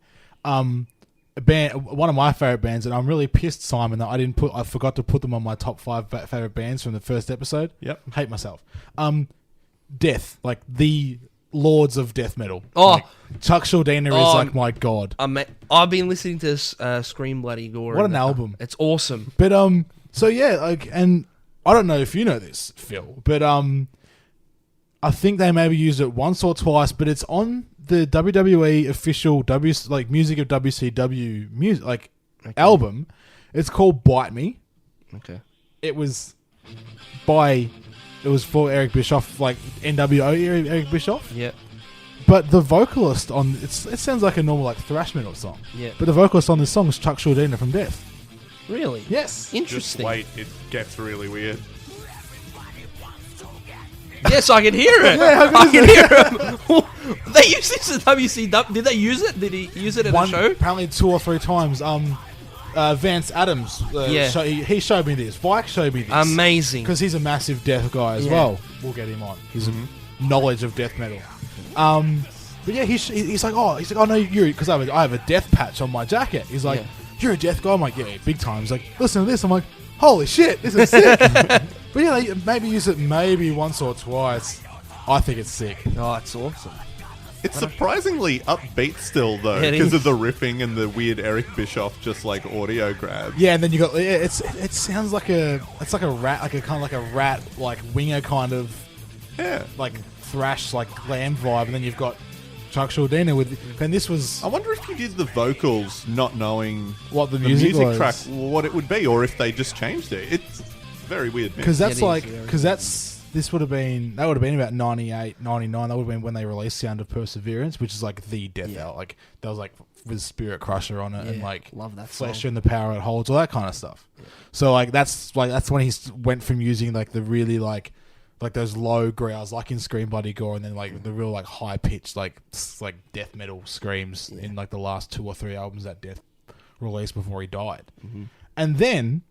Speaker 2: A band, one of my favorite bands, and I'm really pissed, Simon, that I forgot to put them on my top 5 favorite bands from the first episode.
Speaker 1: Yep.
Speaker 2: Hate myself. Death, like the lords of death metal.
Speaker 3: Oh.
Speaker 2: Like, Chuck Schuldiner is like my god.
Speaker 3: I've been listening to Scream Bloody Gore.
Speaker 2: What
Speaker 3: and
Speaker 2: an album!
Speaker 3: It's awesome.
Speaker 2: But so yeah, like, and I don't know if you know this, Phil, but I think they maybe used it once or twice, but it's on the WWE official music of WCW music album. It's called Bite Me.
Speaker 3: Okay.
Speaker 2: It was for Eric Bischoff, like NWO Eric Bischoff.
Speaker 3: Yeah.
Speaker 2: But the vocalist on it sounds like a normal like thrash metal song.
Speaker 3: Yeah.
Speaker 2: But the vocalist on this song is Chuck Schuldiner from Death.
Speaker 3: Really?
Speaker 2: Yes.
Speaker 1: Just
Speaker 3: Interesting.
Speaker 1: wait, it gets really weird.
Speaker 3: Yes, I can hear it.
Speaker 2: Yeah,
Speaker 3: I can hear it. They used this at WCW. Did they use it? Did he use it at the show?
Speaker 2: Apparently 2 or 3 times. Vance Adams,
Speaker 3: Yeah.
Speaker 2: he showed me this. Vike showed me this.
Speaker 3: Amazing.
Speaker 2: Because he's a massive death guy as
Speaker 3: Yeah.
Speaker 2: well. We'll get him on. His knowledge of death metal. But yeah, he's like, oh no, you're because I have a death patch on my jacket. He's like,
Speaker 3: Yeah.
Speaker 2: you're a death guy. I'm like, yeah, big time. He's like, listen to this. I'm like, holy shit, this is sick. But yeah, they maybe use it maybe once or twice. I think it's sick.
Speaker 3: Oh, it's awesome.
Speaker 1: It's surprisingly upbeat still, though,
Speaker 3: It
Speaker 1: because
Speaker 3: is.
Speaker 1: of the riffing and the weird Eric Bischoff just like audio grabs.
Speaker 2: Yeah, and then you got it sounds like a rat, like a kind of like a rat, like winger kind of
Speaker 1: Yeah.
Speaker 2: like thrash, like lamb vibe, and then you've got Chuck Schuldiner with. And this was
Speaker 1: I wonder if you did the vocals not knowing
Speaker 2: what the music was.
Speaker 1: track, what it would be, or if they just changed it. It's very weird.
Speaker 2: Because that's
Speaker 3: Yeah, it is very
Speaker 2: this would have been about 98, 99. That would have been when they released Sound of Perseverance, which is like the death album. Like that was like with Spirit Crusher on it and like
Speaker 3: love that
Speaker 2: Flesh
Speaker 3: song.
Speaker 2: and the Power It Holds, all that kind of stuff. So like that's when he went from using like the really like those low growls like in Scream Bloody Gore, and then like the real like high pitched like death metal screams in like the last 2 or 3 albums that Death released before he died. And then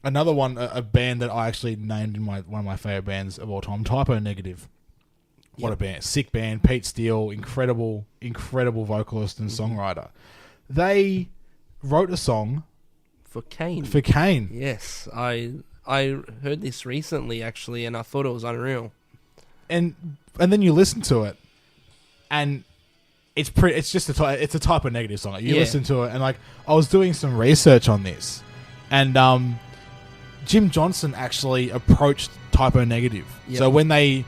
Speaker 2: another one, a band that I actually named in one of my favorite bands of all time, Typo Negative. What a band. Sick band. Pete Steele, incredible vocalist and songwriter. They wrote a song
Speaker 3: For Kane.
Speaker 2: for Kane.
Speaker 3: Yes, I heard this recently actually, and I thought it was unreal.
Speaker 2: And then you listen to it, and it's a Typo Negative song. You
Speaker 3: Yeah.
Speaker 2: listen to it, and like I was doing some research on this, and Jim Johnson actually approached Typo Negative.
Speaker 3: Yep.
Speaker 2: So when they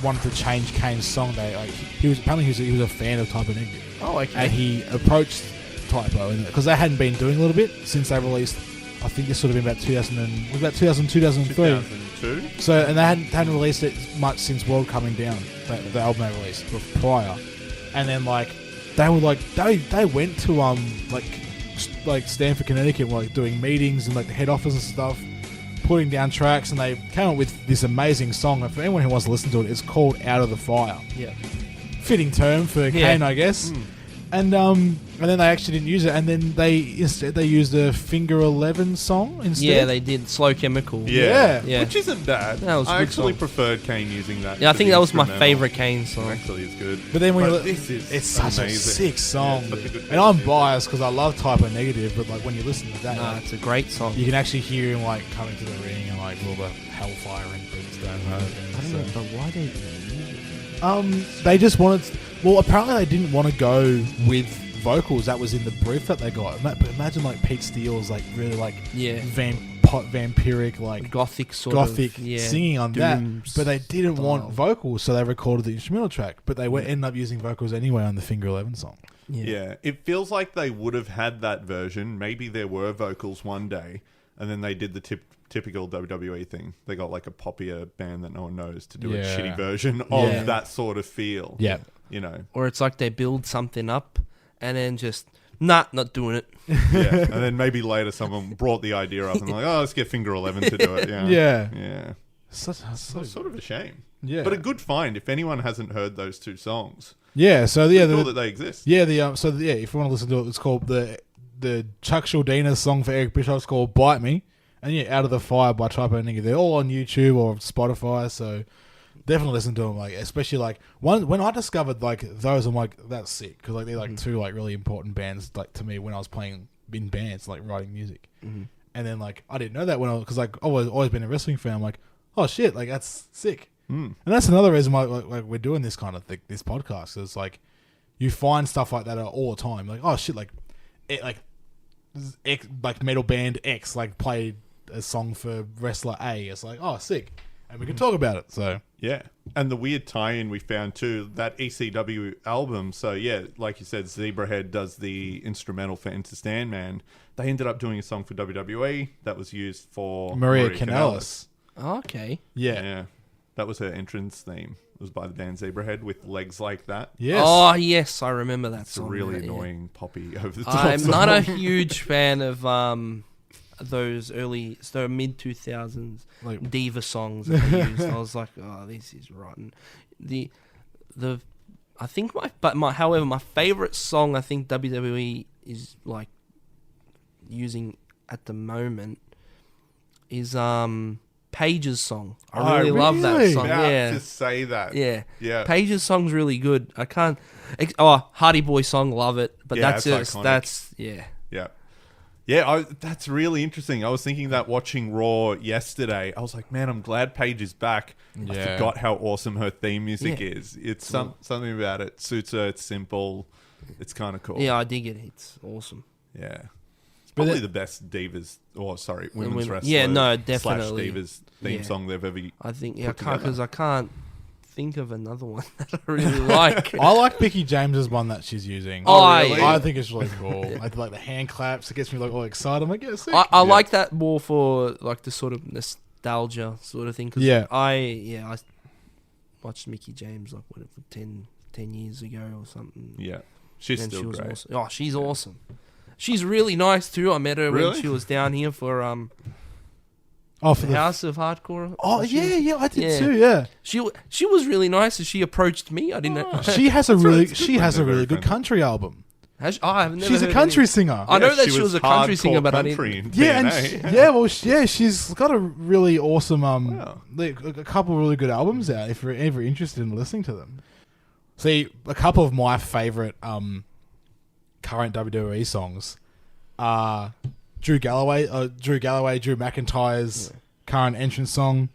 Speaker 2: wanted to change Kane's song, he was a fan of Typo Negative.
Speaker 3: Oh, okay.
Speaker 2: And he approached Typo because they hadn't been doing a little bit since they released. I think this would have been about 2002, 2003.
Speaker 1: 2002.
Speaker 2: So, and they hadn't released it much since World Coming Down, the album they released prior. And then like they went to like Stamford, Connecticut, like doing meetings and like the head office and stuff, putting down tracks, and they came up with this amazing song. And for anyone who wants to listen to it, it's called "Out of the Fire."
Speaker 3: Yeah.
Speaker 2: Fitting term for Kane, I guess. And then they actually didn't use it, and then they used a Finger 11 song instead.
Speaker 3: Yeah, they did Slow Chemical.
Speaker 2: Yeah.
Speaker 3: Yeah.
Speaker 1: Which isn't bad.
Speaker 3: That was a
Speaker 1: I
Speaker 3: good
Speaker 1: actually
Speaker 3: song.
Speaker 1: preferred Kane using that.
Speaker 3: Yeah, I
Speaker 1: for
Speaker 3: think
Speaker 1: the
Speaker 3: that was my
Speaker 1: instrumental.
Speaker 3: favorite Kane song.
Speaker 1: Actually, it's good.
Speaker 2: But then when
Speaker 1: this is
Speaker 2: it's such
Speaker 1: amazing.
Speaker 2: a sick song,
Speaker 1: Yeah, such a good
Speaker 2: and I'm
Speaker 1: band, too.
Speaker 2: biased because I love Typo Negative, but like when you listen to that,
Speaker 3: Nah,
Speaker 2: like,
Speaker 3: it's a great song.
Speaker 2: you can actually hear him like coming to the ring and like all the hellfire and brimstone.
Speaker 3: I don't know, but why they
Speaker 2: They just wanted. Well, apparently they didn't want to go with vocals. That was in the brief that they got. But imagine like Pete Steele's like really like vampiric like
Speaker 3: gothic
Speaker 2: gothic
Speaker 3: yeah.
Speaker 2: singing on
Speaker 3: Doom
Speaker 2: that, but they didn't want
Speaker 3: style.
Speaker 2: vocals, so they recorded the instrumental track. But they ended up using vocals anyway on the Finger 11 song.
Speaker 1: Yeah, it feels like they would have had that version. Maybe there were vocals one day, and then they did the typical WWE thing. They got like a poppier band that no one knows to do a
Speaker 2: Yeah.
Speaker 1: shitty version of
Speaker 2: Yeah.
Speaker 1: that sort of feel.
Speaker 2: Yeah.
Speaker 1: You know.
Speaker 3: Or it's like they build something up and then just not doing it.
Speaker 1: Yeah. And then maybe later someone brought the idea up and like, oh, let's get Finger 11 to do it. Yeah.
Speaker 2: Yeah.
Speaker 1: Yeah.
Speaker 2: So
Speaker 1: Sort of a shame.
Speaker 2: yeah,
Speaker 1: But a good find if anyone hasn't heard those two songs.
Speaker 2: yeah. So yeah,
Speaker 1: Cool that they exist.
Speaker 2: if you want to listen to it, it's called the Chuck Schuldiner song for Eric Bischoff's called "Bite Me," and Out of the Fire by Typo Negative. They're all on YouTube or Spotify, so definitely listen to them. Like especially like when I discovered like those, I'm like that's sick because like they're like two like really important bands like to me when I was playing in bands like writing music, and then like I didn't know that because like I was always been a wrestling fan. I'm like, oh shit, like that's sick. And that's another reason why like we're doing this kind of this podcast. Is like you find stuff like that all the time. Like oh shit, like metal band X like played a song for wrestler A. It's like oh sick, and we can talk about it. So
Speaker 1: Yeah. And the weird tie-in we found too, that ECW album. So yeah, like you said, Zebrahead does the instrumental for Enter Sandman. They ended up doing a song for WWE that was used for
Speaker 2: Maria Kanellis.
Speaker 3: Okay.
Speaker 2: Yeah.
Speaker 1: That was her entrance theme. It was by the band Zebrahead with legs like that.
Speaker 2: Yes.
Speaker 3: Oh yes, I remember that
Speaker 1: It's a
Speaker 3: song.
Speaker 1: really
Speaker 3: yeah.
Speaker 1: annoying poppy over the top
Speaker 3: I'm
Speaker 1: song.
Speaker 3: not a huge fan of those mid 2000s
Speaker 2: Like-
Speaker 3: diva songs that they used. I was like, oh, this is rotten. However, my favorite song I think WWE is like using at the moment is Paige's song. I really love that
Speaker 2: really?
Speaker 3: song.
Speaker 1: About
Speaker 3: Yeah.
Speaker 1: to say that.
Speaker 3: Yeah.
Speaker 1: Yeah.
Speaker 3: Paige's song's really good. I can't. Hardy Boy song, love it. But
Speaker 1: Yeah,
Speaker 3: that's
Speaker 1: it's iconic.
Speaker 3: yeah.
Speaker 1: Yeah. Yeah, that's really interesting. I was thinking that watching Raw yesterday. I was like, man, I'm glad Paige is back. I
Speaker 2: Yeah.
Speaker 1: forgot how awesome her theme music
Speaker 3: Yeah.
Speaker 1: is. It's something about it. Suits her. It's simple. It's kind of cool.
Speaker 3: Yeah, I dig it. It's awesome.
Speaker 1: Yeah. It's probably the best divas, women's wrestler.
Speaker 3: Yeah, no,
Speaker 1: /
Speaker 3: definitely.
Speaker 1: divas theme
Speaker 3: Yeah.
Speaker 1: song they've ever.
Speaker 3: I think
Speaker 1: put together.
Speaker 3: because I can't think of another one that I really like.
Speaker 2: I like Mickey James's one that she's using.
Speaker 3: Oh, really?
Speaker 2: I think it's really cool. I like the hand claps. It gets me like all excited. I'm like, yeah, sick.
Speaker 3: I like that more for like the sort of nostalgia sort of thing. Cause
Speaker 2: Yeah.
Speaker 3: I watched Mickey James like whatever 10 years ago or something.
Speaker 1: Yeah. She's
Speaker 3: And
Speaker 1: still
Speaker 3: she was
Speaker 1: great.
Speaker 3: awesome. Oh, she's awesome. She's really nice too. I met her when
Speaker 1: Really?
Speaker 3: she was down here for
Speaker 2: Oh, for the
Speaker 3: House of Hardcore.
Speaker 2: Oh
Speaker 3: She was-
Speaker 2: yeah, I did
Speaker 3: yeah.
Speaker 2: too. Yeah,
Speaker 3: She was really nice, and she approached me. I didn't know.
Speaker 2: she has a
Speaker 1: That's
Speaker 2: really
Speaker 1: right, it's good when they're very
Speaker 2: good
Speaker 1: friendly.
Speaker 2: country album.
Speaker 3: I've never
Speaker 2: She's a
Speaker 3: heard
Speaker 2: country
Speaker 3: any-
Speaker 2: singer.
Speaker 3: I know
Speaker 1: Yeah,
Speaker 3: that she was a country
Speaker 1: hardcore
Speaker 3: singer, but I
Speaker 1: country
Speaker 3: didn't.
Speaker 1: in
Speaker 2: Yeah, and
Speaker 1: TNA.
Speaker 2: she's got a really awesome
Speaker 1: Wow.
Speaker 2: like, a couple of really good albums out. If you're ever interested in listening to them, see a couple of my favorite current WWE songs are Drew McIntyre's current entrance song.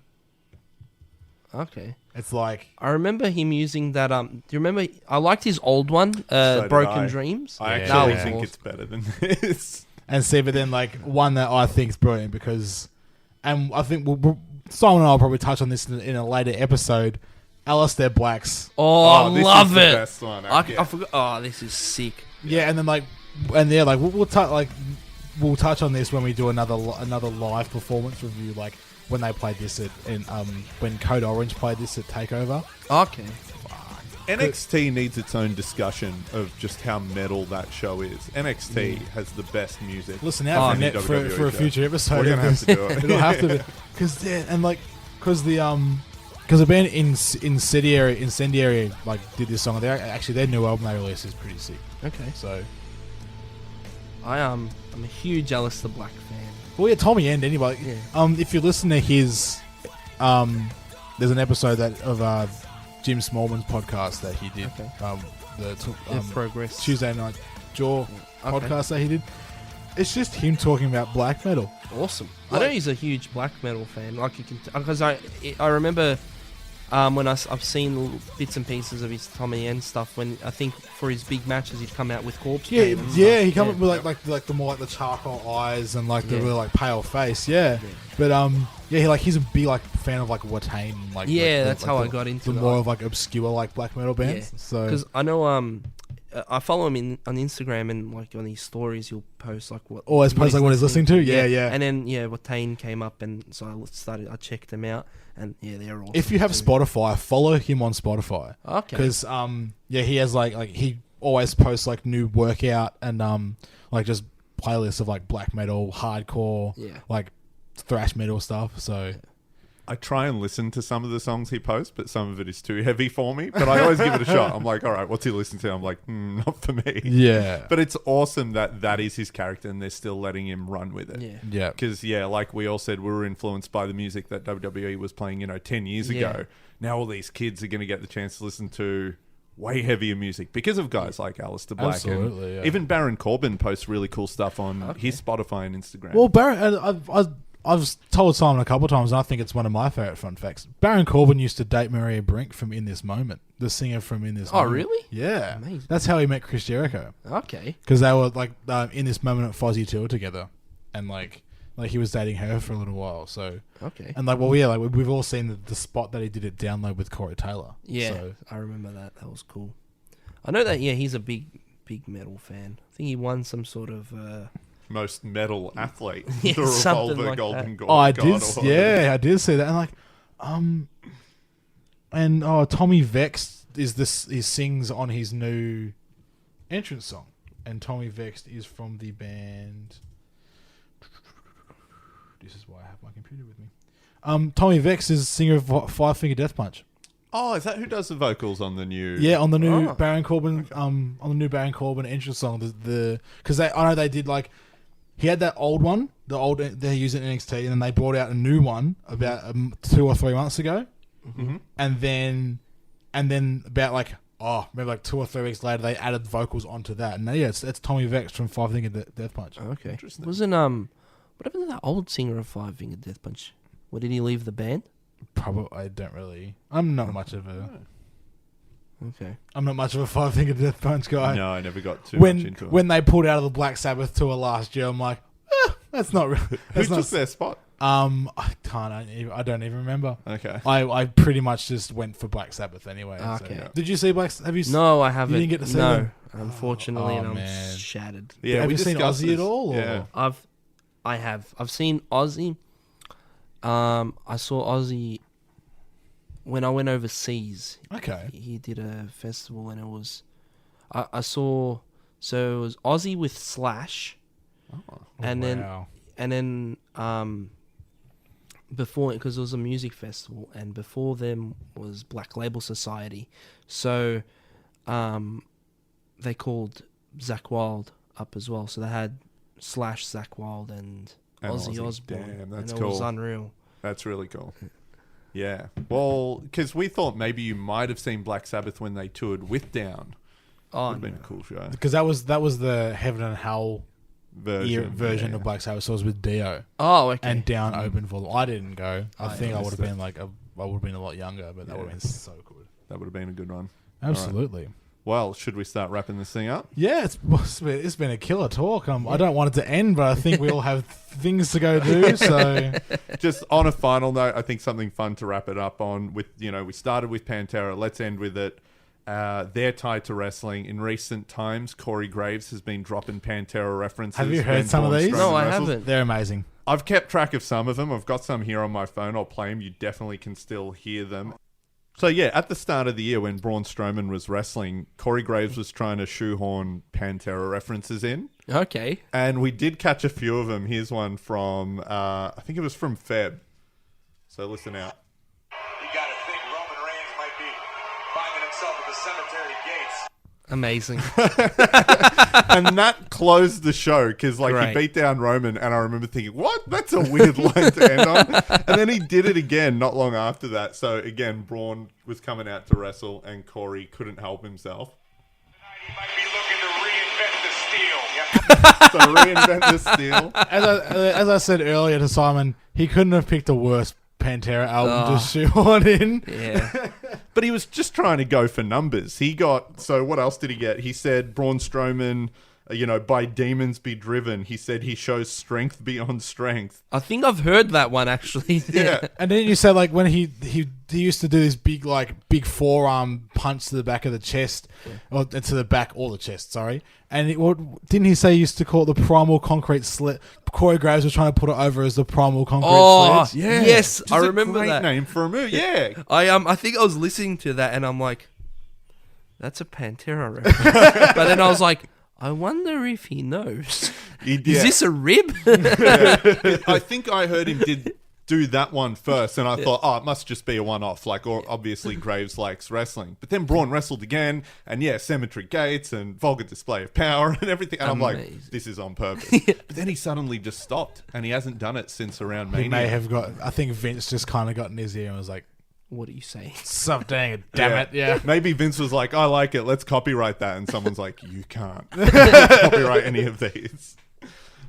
Speaker 3: Okay.
Speaker 2: It's like
Speaker 3: I remember him using that. Do you remember? I liked his old one,
Speaker 1: did
Speaker 3: Broken
Speaker 1: I.
Speaker 3: Dreams.
Speaker 1: I
Speaker 2: Yeah.
Speaker 1: actually
Speaker 2: That
Speaker 1: think
Speaker 3: was
Speaker 1: it's better than this.
Speaker 2: and see, but then like one that I think is brilliant because, and I think Simon and I will probably touch on this in a later episode. Alistair Black's
Speaker 3: Oh,
Speaker 1: this
Speaker 3: I love
Speaker 1: is the
Speaker 3: it.
Speaker 1: best one.
Speaker 3: I
Speaker 1: Yeah.
Speaker 3: forgot. Oh, this is sick.
Speaker 2: yeah, and then we'll touch on this when we do another live performance review, like when they played this when Code Orange played this at Takeover.
Speaker 3: Okay.
Speaker 1: NXT needs its own discussion of just how metal that show is. NXT has the best music.
Speaker 2: Listen out
Speaker 1: on
Speaker 2: for,
Speaker 1: the WWE
Speaker 2: for a
Speaker 1: show.
Speaker 2: future episode.
Speaker 1: We're gonna have to do it.
Speaker 2: It'll have to be because the band Incendiary like did this song. Their new album they released is pretty sick.
Speaker 3: Okay.
Speaker 2: So
Speaker 3: I'm a huge Alistair Black fan.
Speaker 2: well, yeah, Tommy End anyway.
Speaker 3: Yeah.
Speaker 2: If you listen to his there's an episode of Jim Smallman's podcast that he did.
Speaker 3: Okay.
Speaker 2: The
Speaker 3: Progress.
Speaker 2: Tuesday Night Jaw
Speaker 3: Okay.
Speaker 2: podcast that he did. It's just him talking about black metal.
Speaker 3: Awesome. I know he's a huge black metal fan. Like you can, because I remember when I've seen little bits and pieces of his Tommy End stuff. When I think for his big matches, he'd come out with corpse paint and
Speaker 2: Yeah,
Speaker 3: stuff.
Speaker 2: he come up with like the more like the charcoal eyes and like the
Speaker 3: Yeah.
Speaker 2: really like pale face. Yeah, but he's a big like fan of like Watain. Like
Speaker 3: That's how I got into
Speaker 2: the
Speaker 3: that.
Speaker 2: more of like obscure like black metal bands.
Speaker 3: Yeah.
Speaker 2: So
Speaker 3: Because I know I follow him on Instagram, and like on his stories he'll post like
Speaker 2: always post like what he's listening to. Yeah.
Speaker 3: And then Watain came up, and so I checked them out, and they're awesome.
Speaker 2: If you have
Speaker 3: too.
Speaker 2: Spotify, follow him on Spotify.
Speaker 3: Okay.
Speaker 2: Because he has like he always posts like new workout and like just playlists of like black metal, hardcore, like thrash metal stuff. So
Speaker 1: I try and listen to some of the songs he posts, but some of it is too heavy for me. But I always give it a shot. I'm like, all right, what's he listening to? I'm like, not for me.
Speaker 2: yeah,
Speaker 1: But it's awesome that is his character, and they're still letting him run with it.
Speaker 2: yeah.
Speaker 1: Because, like we all said, we were influenced by the music that WWE was playing, 10 years ago. Now all these kids are going to get the chance to listen to way heavier music because of guys like Alistair Black.
Speaker 2: Absolutely, yeah.
Speaker 1: Even Baron Corbin posts really cool stuff on his Spotify and Instagram.
Speaker 2: Well, I've told Simon a couple of times, and I think it's one of my favorite fun facts. Baron Corbin used to date Maria Brink from In This Moment, the singer from In This
Speaker 3: Oh,
Speaker 2: Moment.
Speaker 3: really?
Speaker 2: Yeah.
Speaker 3: Amazing.
Speaker 2: That's how he met Chris Jericho.
Speaker 3: Okay.
Speaker 2: Because they were like In This Moment at Fozzy Tour together, and like he was dating her for a little while. So
Speaker 3: Okay.
Speaker 2: and we've all seen the spot that he did at Download with Corey Taylor.
Speaker 3: Yeah,
Speaker 2: So,
Speaker 3: I remember that. That was cool. I know that. Yeah, he's a big metal fan. I think he won some sort of.
Speaker 1: Most metal athlete,
Speaker 3: Yeah,
Speaker 1: the
Speaker 3: something
Speaker 1: Revolver
Speaker 3: like
Speaker 1: Golden
Speaker 3: that.
Speaker 1: God.
Speaker 2: oh, I
Speaker 1: God
Speaker 2: did.
Speaker 1: or whatever.
Speaker 2: Yeah, I did see that. And Tommy Vex he sings on his new entrance song, and Tommy Vex is from the band. This is why I have my computer with me. Tommy Vex is singer of Five Finger Death Punch.
Speaker 1: Oh, is that who does the vocals on the new?
Speaker 2: Yeah, on the new
Speaker 3: Oh.
Speaker 2: Baron Corbin, on the new Baron Corbin entrance song, because I know they did like he had that old one, they used it in NXT, and then they brought out a new one about 2 or 3 months ago,
Speaker 1: Mm-hmm.
Speaker 2: and then about like maybe like 2 or 3 weeks later, they added vocals onto that. And yeah, it's Tommy Vex from Five Finger Death Punch.
Speaker 3: Okay.
Speaker 1: Interesting.
Speaker 3: Wasn't what happened to that old singer of Five Finger Death Punch? What, did he leave the band?
Speaker 2: Probably, I don't really. I'm not much of a.
Speaker 3: Okay.
Speaker 2: I'm not much of a Five Finger Death Punch guy.
Speaker 1: No, I never got too much into it.
Speaker 2: When they pulled out of the Black Sabbath tour last year, I'm like, that's not real.
Speaker 1: Who took their spot?
Speaker 2: I don't even remember.
Speaker 1: Okay.
Speaker 2: I pretty much just went for Black Sabbath anyway.
Speaker 3: Okay.
Speaker 2: So. Did you see Black? Have you?
Speaker 3: No, I haven't.
Speaker 2: You didn't get to see
Speaker 3: no,
Speaker 2: them?
Speaker 3: unfortunately, and I'm
Speaker 2: man.
Speaker 3: shattered.
Speaker 1: Yeah,
Speaker 2: have
Speaker 1: we
Speaker 2: you seen
Speaker 1: discussed
Speaker 2: Ozzy
Speaker 1: this.
Speaker 2: at all? Or?
Speaker 1: Yeah.
Speaker 3: I've seen Ozzy. I saw Ozzy when I went overseas.
Speaker 2: Okay.
Speaker 3: He did a festival, and it was I saw. So it was Ozzy with Slash, and then before, because it was a music festival, and before them was Black Label Society, so they called Zakk Wylde up as well. So they had Slash, Zakk Wylde, and Ozzy Osbourne.
Speaker 1: Damn, that's
Speaker 3: and
Speaker 1: cool.
Speaker 3: It was unreal.
Speaker 1: That's really cool. Yeah. Well, because we thought maybe you might have seen Black Sabbath when they toured with Down.
Speaker 3: Oh,
Speaker 1: Would have been a cool show.
Speaker 2: Because that was the Heaven and Hell version of Black Sabbath. So it was with Dio.
Speaker 3: Oh, okay.
Speaker 2: And Down opened for them. I didn't go. I think I would have
Speaker 1: missed
Speaker 2: been I would have been a lot younger, but that would have been so good.
Speaker 1: That would have been a good one.
Speaker 2: Absolutely.
Speaker 1: Well, should we start wrapping this thing up?
Speaker 2: Yeah, it's been a killer talk. I don't want it to end, but I think we all have things to go do. So,
Speaker 1: just on a final note, I think something fun to wrap it up on. With we started with Pantera. Let's end with it. They're tied to wrestling. In recent times, Corey Graves has been dropping Pantera references.
Speaker 2: Have you heard some of these?
Speaker 3: No, I haven't.
Speaker 2: They're amazing.
Speaker 1: I've kept track of some of them. I've got some here on my phone. I'll play them. You definitely can still hear them. So yeah, at the start of the year when Braun Strowman was wrestling, Corey Graves was trying to shoehorn Pantera references in.
Speaker 3: Okay.
Speaker 1: And we did catch a few of them. Here's one from, I think it was from Feb. So listen out.
Speaker 4: You gotta think Roman Reigns might be finding himself at the cemetery gates.
Speaker 3: Amazing.
Speaker 1: And that closed the show because he
Speaker 3: Great.
Speaker 1: beat down Roman, and I remember thinking, what? That's a weird line to end on. And then he did it again not long after that. So again, Braun was coming out to wrestle, and Corey couldn't help himself.
Speaker 4: Tonight he might be looking to reinvent the steel. Yep.
Speaker 1: So reinvent the steel.
Speaker 2: As I said earlier to Simon, he couldn't have picked a worse Pantera album to shoehorn in.
Speaker 3: Yeah.
Speaker 1: But he was just trying to go for numbers. He got, so what else did he get? He said Braun Strowman, by demons be driven. He said he shows strength beyond strength.
Speaker 3: I think I've heard that one actually.
Speaker 1: Yeah.
Speaker 2: And then you said when he used to do this big forearm punch to the back of the chest, or to the back or the chest, sorry. And didn't he say he used to call it the primal concrete slit? Corey Graves was trying to put it over as the primal concrete slit.
Speaker 1: Yeah.
Speaker 3: Yes,
Speaker 1: Just
Speaker 3: I
Speaker 1: a
Speaker 3: remember
Speaker 1: great
Speaker 3: that.
Speaker 1: name for a move. Yeah.
Speaker 3: I think I was listening to that and I'm like, that's a Pantera reference. But then I was like, I wonder if he knows. Is this a rib?
Speaker 1: I think I heard him do that one first, and I thought, it must just be a one-off. Or obviously Graves likes wrestling. But then Braun wrestled again, and cemetery gates and vulgar display of power and everything. And I'm like, this is on purpose. But then he suddenly just stopped, and he hasn't done it since around Mania.
Speaker 2: He may have I think Vince just kind of got in his ear and was like,
Speaker 3: What are you saying?
Speaker 2: stop dang it, damn it, yeah.
Speaker 1: Maybe Vince was like, I like it, let's copyright that. And someone's like, you can't copyright any of these.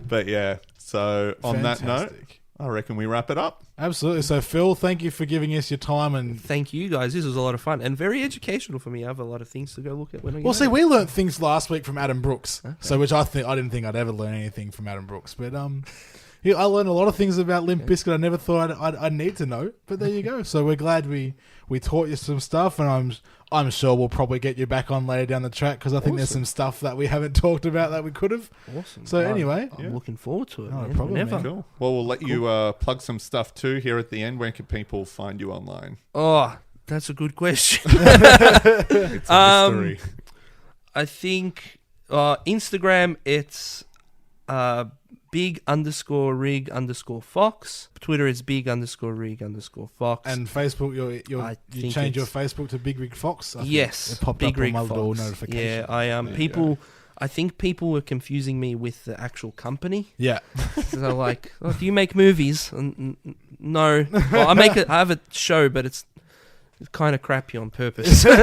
Speaker 1: But yeah, so on that note,
Speaker 2: Fantastic.
Speaker 1: I reckon we wrap it up.
Speaker 2: Absolutely. So Phil, thank you for giving us your time and
Speaker 3: Thank you guys. This was a lot of fun and very educational for me. I have a lot of things to go look at when I get
Speaker 2: well, see,
Speaker 3: home.
Speaker 2: we learnt things last week from Adam Brooks, so which I didn't think I'd ever learn anything from Adam Brooks, but I learned a lot of things about Limp Bizkit I never thought I'd need to know. But there you go. So we're glad we taught you some stuff, and I'm sure we'll probably get you back on later down the track because I think there's some stuff that we haven't talked about that we could have.
Speaker 3: Awesome.
Speaker 2: So anyway,
Speaker 3: I'm looking forward to it.
Speaker 2: Not a
Speaker 3: Man.
Speaker 2: problem,
Speaker 3: Whenever.
Speaker 2: man.
Speaker 1: Cool. Well, we'll let you plug some stuff too here at the end. Where can people find you online?
Speaker 3: Oh, that's a good question.
Speaker 1: It's a mystery.
Speaker 3: I think Instagram, it's big_rig_fox. Twitter is big_rig_fox.
Speaker 2: and Facebook,
Speaker 3: I
Speaker 2: you
Speaker 3: think
Speaker 2: changed your
Speaker 3: it's-
Speaker 2: Facebook to Big Rig Fox. I think
Speaker 3: Yes,
Speaker 2: it popped
Speaker 3: Big
Speaker 2: up
Speaker 3: Rig
Speaker 2: on my little
Speaker 3: Fox.
Speaker 2: notification.
Speaker 3: Yeah, I think people were confusing me with the actual company.
Speaker 2: Yeah.
Speaker 3: So they're like, do you make movies? No. Well, I have a show, but it's It's kind of crappy on purpose. But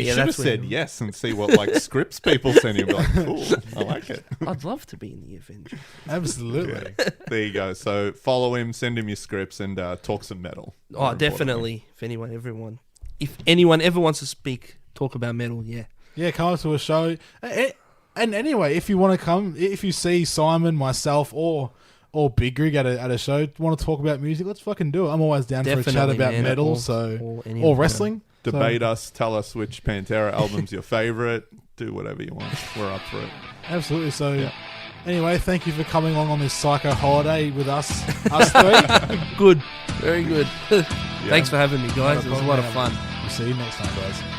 Speaker 1: You
Speaker 3: yeah,
Speaker 1: should have
Speaker 3: that's
Speaker 1: said
Speaker 3: when,
Speaker 1: yes and see what like scripts people send you. Be like, cool, I like it.
Speaker 3: I'd love to be in the Avengers.
Speaker 2: Absolutely.
Speaker 1: There you go. So follow him, send him your scripts, and talk some metal.
Speaker 3: Oh,
Speaker 1: More importantly.
Speaker 3: definitely. If anyone ever wants to talk about metal, yeah.
Speaker 2: Yeah, come up to a show. And anyway, if you want to come, if you see Simon, myself, or Big Rig at a show, want to talk about music, let's fucking do it. I'm always down for a chat
Speaker 3: Definitely,
Speaker 2: about
Speaker 3: man.
Speaker 2: metal, or wrestling.
Speaker 1: Debate us. Tell us which Pantera album's your favorite. Do whatever you want. We're up for it.
Speaker 2: Absolutely. So,
Speaker 1: Yeah.
Speaker 2: anyway, thank you for coming along on this psycho holiday with us three.
Speaker 3: Good. Very good. Thanks for having me, guys. It was a lot of fun.
Speaker 2: We'll see you next time, guys.